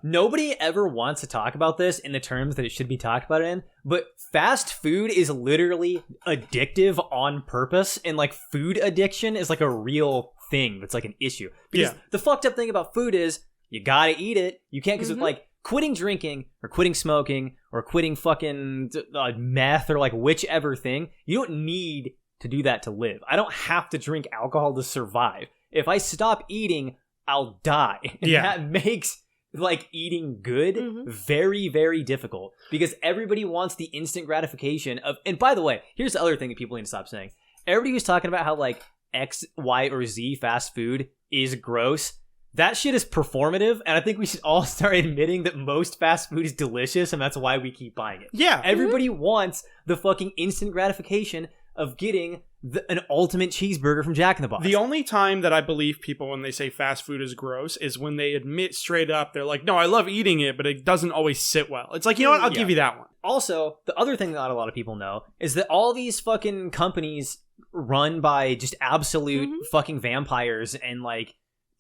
Nobody ever wants to talk about this in the terms that it should be talked about in, but fast food is literally addictive on purpose, and like food addiction is like a real thing that's like an issue. Because the fucked up thing about food is you gotta eat it. You can't, because like quitting drinking or quitting smoking or quitting fucking meth or like whichever thing, you don't need to do that to live. I don't have to drink alcohol to survive. If I stop eating, I'll die. And that makes like eating good very, very difficult because everybody wants the instant gratification of, and by the way, here's the other thing that people need to stop saying. Everybody was talking about how like X, Y, or Z fast food is gross, that shit is performative, and I think we should all start admitting that most fast food is delicious, and that's why we keep buying it. Yeah. Everybody wants the fucking instant gratification of getting an ultimate cheeseburger from Jack in the Box. The only time that I believe people when they say fast food is gross is when they admit straight up, they're like, no, I love eating it, but it doesn't always sit well. It's like, you know what? I'll give you that one. Also, the other thing that not a lot of people know is that all these fucking companies run by just absolute fucking vampires and like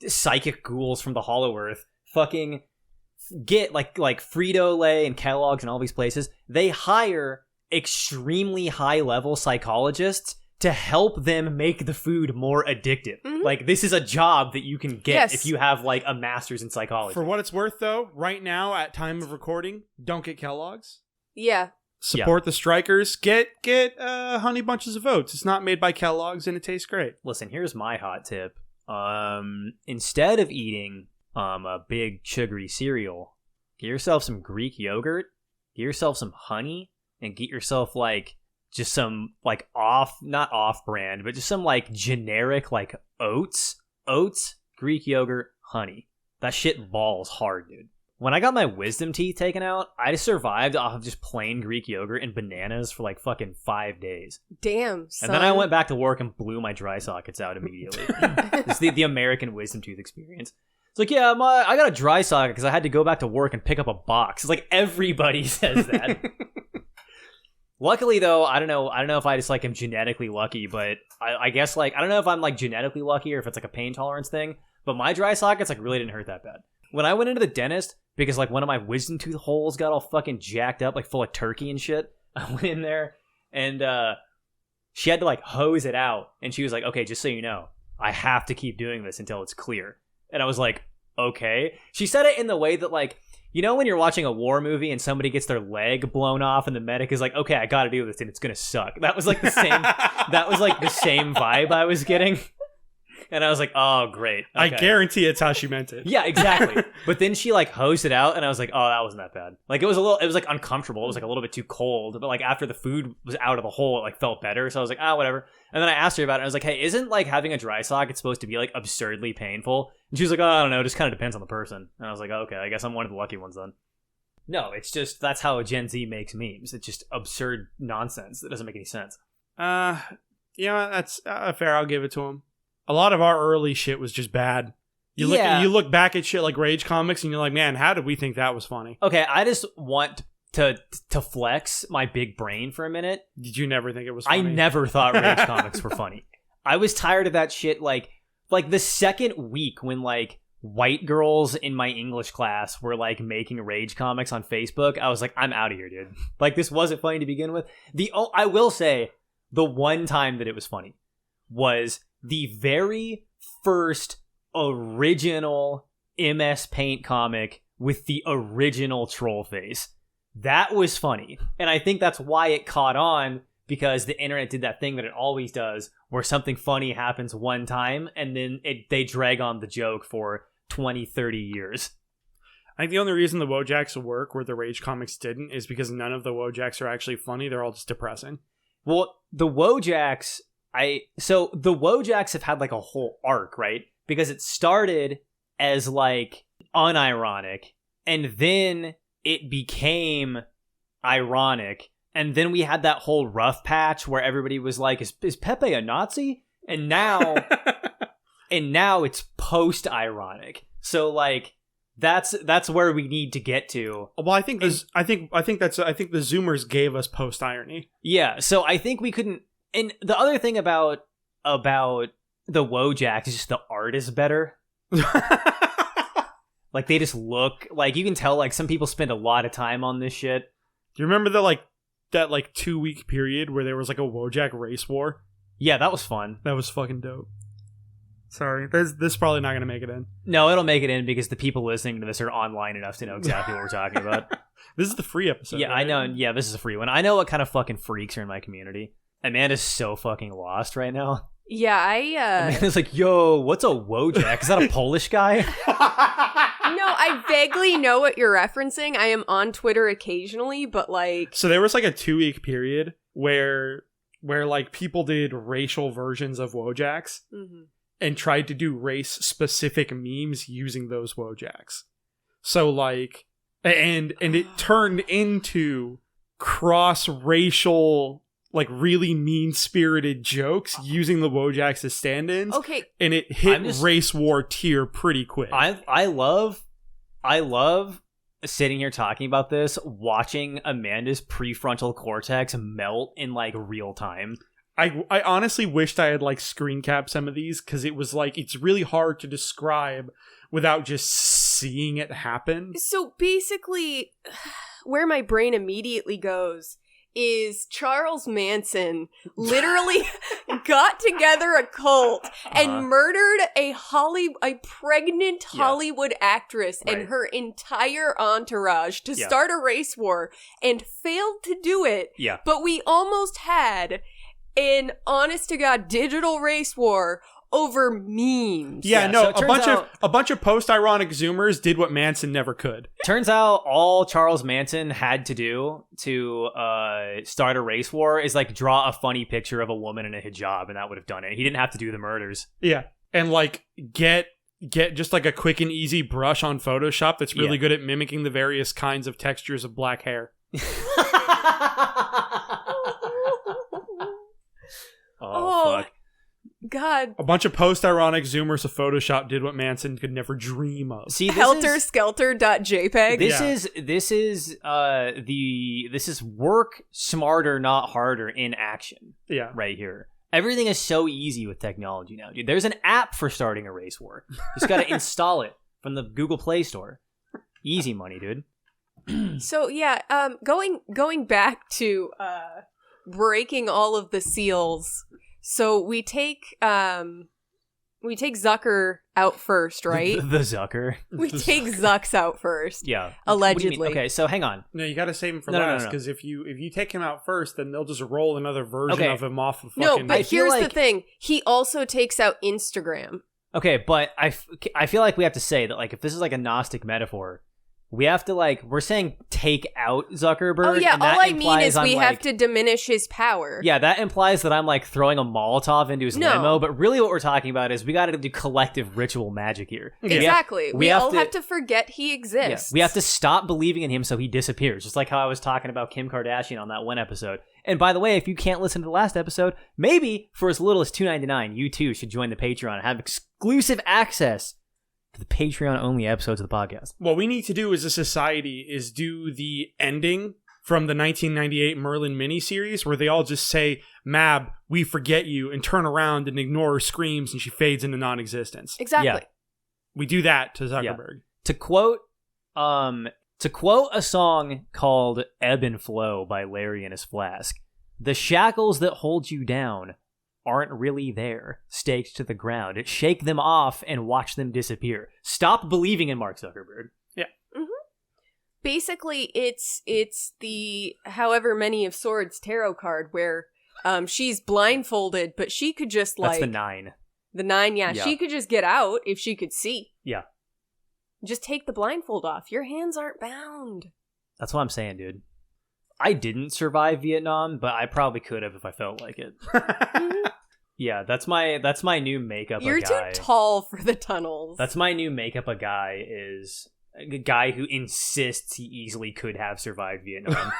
psychic ghouls from the Hollow Earth fucking get like Frito-Lay and Kellogg's and all these places. They hire extremely high level psychologists to help them make the food more addictive. Like, this is a job that you can get if you have like a master's in psychology. For what it's worth, though, right now at time of recording, don't get Kellogg's. Yeah. Support the strikers. Get Honey Bunches of Oats. It's not made by Kellogg's and it tastes great. Listen, here's my hot tip. Instead of eating a big sugary cereal, get yourself some Greek yogurt, get yourself some honey, and get yourself like just some like not off brand, but just some like generic like oats, Greek yogurt, honey. That shit balls hard, dude. When I got my wisdom teeth taken out, I survived off of just plain Greek yogurt and bananas for like fucking 5 days. Damn, son. And then I went back to work and blew my dry sockets out immediately. It's the American wisdom tooth experience. It's like, yeah, I got a dry socket because I had to go back to work and pick up a box. It's like everybody says that. Luckily, though, I don't know if I just like am genetically lucky, but I guess like I don't know if I'm like genetically lucky or if it's like a pain tolerance thing. But my dry sockets like really didn't hurt that bad. When I went into the dentist because like one of my wisdom tooth holes got all fucking jacked up, like full of turkey and shit, I went in there and she had to like hose it out, and she was like, "Okay, just so you know, I have to keep doing this until it's clear." And I was like, "Okay." She said it in the way that like, you know when you're watching a war movie and somebody gets their leg blown off and the medic is like, "Okay, I gotta do this and it's gonna suck." That was like the same that was like the same vibe I was getting. And I was like, "Oh, great." Okay. I guarantee it's how she meant it. Yeah, exactly. But then she like hosed it out and I was like, "Oh, that wasn't that bad." Like it was like uncomfortable. It was like a little bit too cold, but like after the food was out of the hole, it like felt better. So I was like, whatever. And then I asked her about it. And I was like, "Hey, isn't like having a dry socket supposed to be like absurdly painful?" And she was like, "Oh, I don't know. It just kind of depends on the person." And I was like, "Okay, I guess I'm one of the lucky ones then." No, it's just that's how Gen Z makes memes. It's just absurd nonsense that doesn't make any sense. Yeah, that's fair. I'll give it to him. A lot of our early shit was just bad. You look back at shit like Rage comics and you're like, man, how did we think that was funny? Okay, I just want to flex my big brain for a minute. Did you never think it was funny? I never thought Rage comics were funny. I was tired of that shit like the second week when like white girls in my English class were like making Rage comics on Facebook. I was like, I'm out of here, dude. Like this wasn't funny to begin with. I will say the one time that it was funny was the very first original MS Paint comic with the original troll face. That was funny. And I think that's why it caught on, because the internet did that thing that it always does, where something funny happens one time and then they drag on the joke for 20, 30 years. I think the only reason the Wojaks work where the Rage comics didn't is because none of the Wojaks are actually funny. They're all just depressing. Well, the Wojaks... So the Wojaks have had like a whole arc, right? Because it started as like unironic and then it became ironic. And then we had that whole rough patch where everybody was like, is Pepe a Nazi? And now it's post-ironic. So like that's where we need to get to. Well, I think the Zoomers gave us post-irony. Yeah, so I think we couldn't. And the other thing about the Wojaks is just the art is better. Like they just look like, you can tell like some people spend a lot of time on this shit. Do you remember that 2 week period where there was like a Wojak race war? Yeah, that was fun. That was fucking dope. Sorry, this is probably not gonna make it in. No, it'll make it in because the people listening to this are online enough to know exactly what we're talking about. This is the free episode. Yeah, right? I know. Yeah, this is a free one. I know what kind of fucking freaks are in my community. Amanda's so fucking lost right now. Yeah, Amanda's like, yo, what's a Wojak? Is that a Polish guy? No, I vaguely know what you're referencing. I am on Twitter occasionally, but like... So there was like a 2 week period where where like people did racial versions of Wojaks and tried to do race specific memes using those Wojaks. So like, and it turned into cross-racial, like really mean-spirited jokes using the Wojaks as stand-ins. Okay. And it hit race war tier pretty quick. I love sitting here talking about this, watching Amanda's prefrontal cortex melt in like real time. I honestly wished I had like screen capped some of these, because it was like, it's really hard to describe without just seeing it happen. So basically, where my brain immediately goes is Charles Manson literally got together a cult and murdered a pregnant Hollywood actress and her entire entourage to start a race war, and failed to do it. Yeah. But we almost had an honest to God digital race war over memes. Yeah, no, so a bunch of post-ironic Zoomers did what Manson never could. Turns out all Charles Manson had to do to start a race war is like draw a funny picture of a woman in a hijab, and that would have done it. He didn't have to do the murders. Yeah, and like get just like a quick and easy brush on Photoshop that's really good at mimicking the various kinds of textures of black hair. Oh, fuck. God. A bunch of post-ironic Zoomers of Photoshop did what Manson could never dream of. See, helterskelter.jpg. This is work smarter, not harder in action. Yeah. Right here. Everything is so easy with technology now, dude. There's an app for starting a race war. You just got to install it from the Google Play Store. Easy money, dude. So yeah, going back to breaking all of the seals. So we take Zucker out first, right? The Zucker. We take Zucks out first. Yeah. Allegedly. Okay, so hang on. No, you got to save him for last, because if you take him out first, then they'll just roll another version of him off the fucking... No, but here's the thing. He also takes out Instagram. Okay, but I feel like we have to say that, like, if this is like a Gnostic metaphor, we have to, like, we're saying take out Zuckerberg. Oh, yeah, and all I mean is we have to diminish his power. Yeah, that implies that I'm, like, throwing a Molotov into his limo, but really what we're talking about is we got to do collective ritual magic here. Exactly. We all have to forget he exists. Yeah, we have to stop believing in him so he disappears, just like how I was talking about Kim Kardashian on that one episode. And by the way, if you can't listen to the last episode, maybe for as little as $2.99, you too should join the Patreon and have exclusive access to the Patreon-only episodes of the podcast. What we need to do as a society is do the ending from the 1998 Merlin miniseries where they all just say, Mab, we forget you, and turn around and ignore her screams and she fades into non-existence. Exactly. Yeah. We do that to Zuckerberg. Yeah. To quote a song called Ebb and Flow by Larry and His Flask, the shackles that hold you down aren't really there, staked to the ground. Shake them off and watch them disappear. Stop believing in Mark Zuckerberg. Yeah. Mm-hmm. Basically, it's the however many of swords tarot card where she's blindfolded, but she could just like... That's the 9. The 9, yeah. She could just get out if she could see. Yeah. Just take the blindfold off. Your hands aren't bound. That's what I'm saying, dude. I didn't survive Vietnam, but I probably could have if I felt like it. Yeah, that's my new makeup. You're too tall for the tunnels. That's my new makeup. A guy is a guy who insists he easily could have survived Vietnam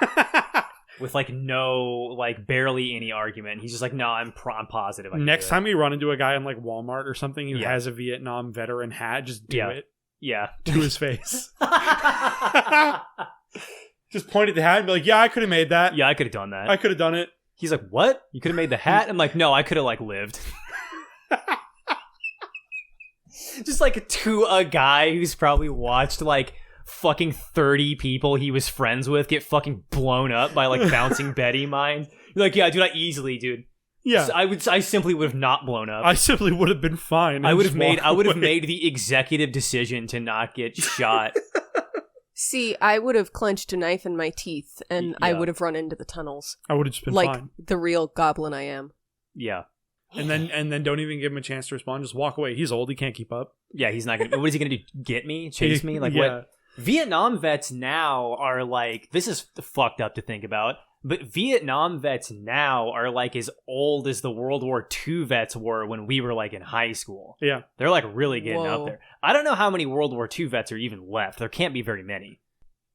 with like no, like barely any argument. He's just like, no, I'm positive. Next time we run into a guy in like Walmart or something who has a Vietnam veteran hat, just do it. Yeah, to his face. Just point at the hat and be like, yeah, I could have made that. Yeah, I could have done that. I could have done it. He's like, what? You could have made the hat? I'm like, no, I could have like lived. Just like to a guy who's probably watched like fucking 30 people he was friends with get fucking blown up by like bouncing Betty mines. You're like, yeah, dude, dude. Yeah, so I simply would have not blown up. I simply would have been fine. I would have made the executive decision to not get shot. See, I would have clenched a knife in my teeth, and I would have run into the tunnels. I would have just been like fine. The real goblin I am. Yeah. And then don't even give him a chance to respond. Just walk away. He's old. He can't keep up. Yeah, he's not gonna. What is he gonna do? Get me? Chase me? Like what? Vietnam vets now are like, this is fucked up to think about. But Vietnam vets now are like as old as the World War II vets were when we were like in high school. Yeah. They're like really getting Whoa. up there. I don't know how many World War II vets are even left. There can't be very many.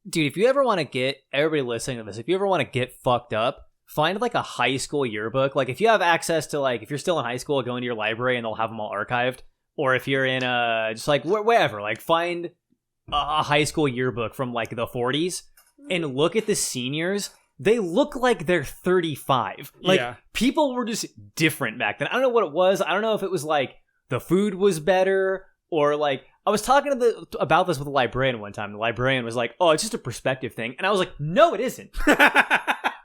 Dude, if you ever want to get, everybody listening to this, if you ever want to get fucked up, find like a high school yearbook. Like if you have access to like, if you're still in high school, go into your library and they'll have them all archived. Or if you're in just like wherever, like find a high school yearbook from like the 40s and look at the seniors. They look like they're 35. Like people were just different back then. I don't know what it was. I don't know if it was like the food was better or like, I was talking about this with a librarian one time. The librarian was like, oh, it's just a perspective thing. And I was like, no, it isn't.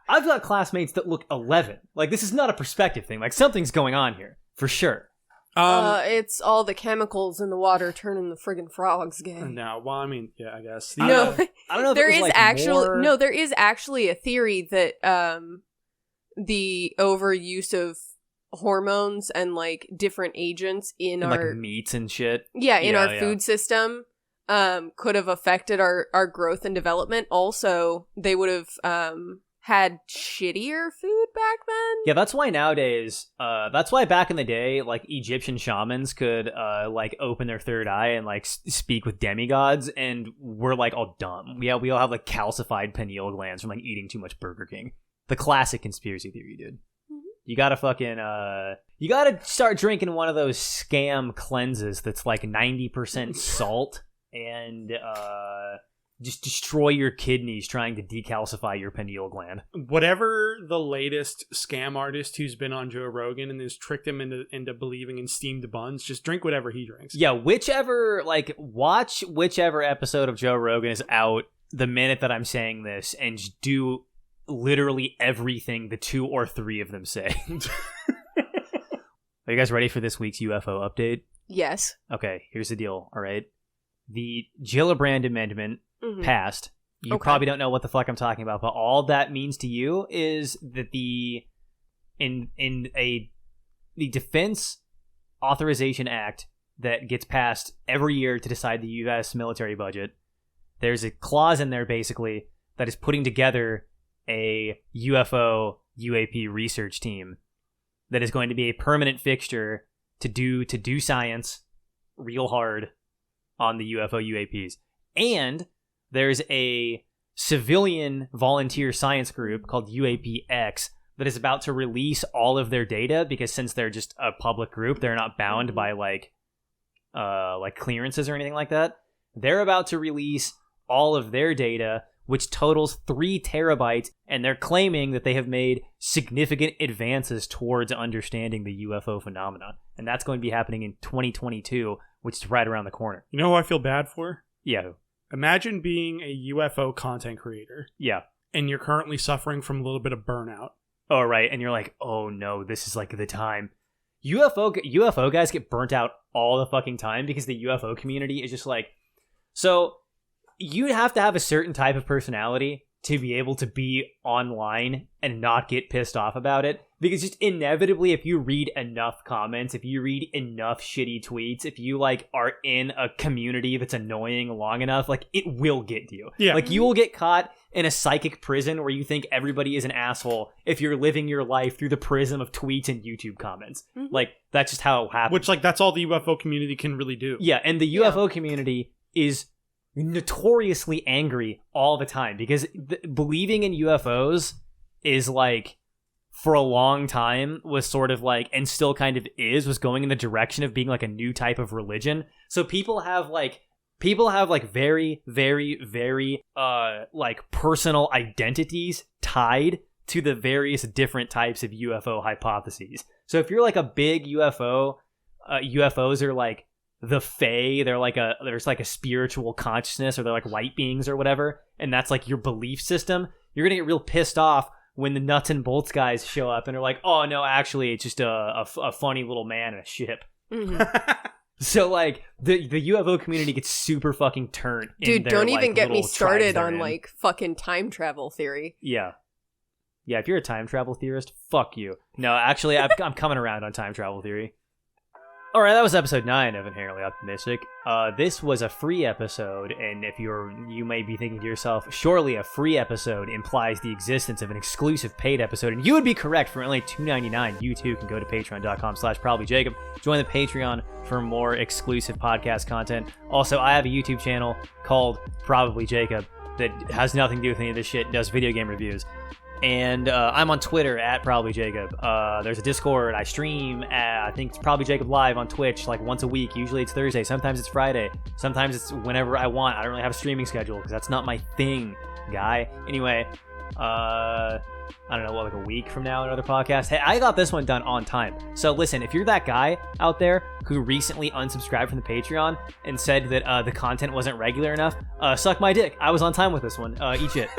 I've got classmates that look 11. Like, this is not a perspective thing. Like, something's going on here, for sure. It's all the chemicals in the water turning the friggin' frogs gay. No, well, I mean, yeah, I guess. I don't know if there it was is like actually more... no. There is actually a theory that the overuse of hormones and like different agents in our like meats and shit. in our food system could have affected our growth and development. Also, they would have had shittier food back then. Yeah, that's why nowadays, that's why back in the day, like Egyptian shamans could like open their third eye and like speak with demigods, and we're like all dumb. We all have like calcified pineal glands from like eating too much Burger King. The classic conspiracy theory, dude. You gotta fucking, you gotta start drinking one of those scam cleanses that's like 90% salt and, just destroy your kidneys trying to decalcify your pineal gland. Whatever the latest scam artist who's been on Joe Rogan and has tricked him into believing in steamed buns, just drink whatever he drinks. Yeah, watch whichever episode of Joe Rogan is out the minute that I'm saying this and just do literally everything the 2 or 3 of them say. Are you guys ready for this week's UFO update? Yes. Okay, here's the deal, all right? The Gillibrand Amendment passed. You probably don't know what the fuck I'm talking about, but all that means to you is that the Defense Authorization Act that gets passed every year to decide the U.S. military budget, there's a clause in there basically that is putting together a UFO UAP research team that is going to be a permanent fixture to do science real hard on the UFO UAPs. And there's a civilian volunteer science group called UAPX that is about to release all of their data, because since they're just a public group, they're not bound by like clearances or anything like that. They're about to release all of their data, which totals 3 terabytes, and they're claiming that they have made significant advances towards understanding the UFO phenomenon. And that's going to be happening in 2022, which is right around the corner. You know who I feel bad for? Yeah. Imagine being a UFO content creator. Yeah. And you're currently suffering from a little bit of burnout. Oh, right. And you're like, oh no, this is like the time. UFO guys get burnt out all the fucking time because the UFO community is just like... So... You'd have to have a certain type of personality to be able to be online and not get pissed off about it. Because just inevitably, if you read enough comments, if you read enough shitty tweets, if you like are in a community that's annoying long enough, like it will get to you. Yeah. Like you will get caught in a psychic prison where you think everybody is an asshole if you're living your life through the prism of tweets and YouTube comments. Like that's just how it happens. Which like that's all the UFO community can really do. Yeah, and the UFO community is notoriously angry all the time because believing in UFOs is like for a long time was sort of like, and still kind of was going in the direction of being like a new type of religion. So people have very, very, very like personal identities tied to the various different types of UFO hypotheses. So if you're like a big UFOs are like the Fae, there's like a spiritual consciousness, or they're like light beings or whatever, and that's like your belief system. You're gonna get real pissed off when the nuts and bolts guys show up and they're like, oh no, actually it's just a funny little man in a ship. So like the UFO community gets super fucking turned. Dude, don't even get me started on like fucking time travel theory. Yeah, if you're a time travel theorist, fuck you. No, actually I'm coming around on time travel theory. All right, that was episode 9 of Inherently Optimistic. This was a free episode, and if you may be thinking to yourself, surely a free episode implies the existence of an exclusive paid episode, and you would be correct. For only $2.99, you too can go to patreon.com/ProbablyJacob, join the Patreon for more exclusive podcast content. Also, I have a YouTube channel called ProbablyJacob that has nothing to do with any of this shit, does video game reviews. And I'm on Twitter at ProbablyJacob. There's a Discord. I stream at, I think it's ProbablyJacob Live on Twitch like once a week. Usually it's Thursday. Sometimes it's Friday. Sometimes it's whenever I want. I don't really have a streaming schedule because that's not my thing, guy. Anyway, I don't know, like a week from now, another podcast. Hey, I got this one done on time. So listen, if you're that guy out there who recently unsubscribed from the Patreon and said that the content wasn't regular enough, suck my dick. I was on time with this one. Eat shit.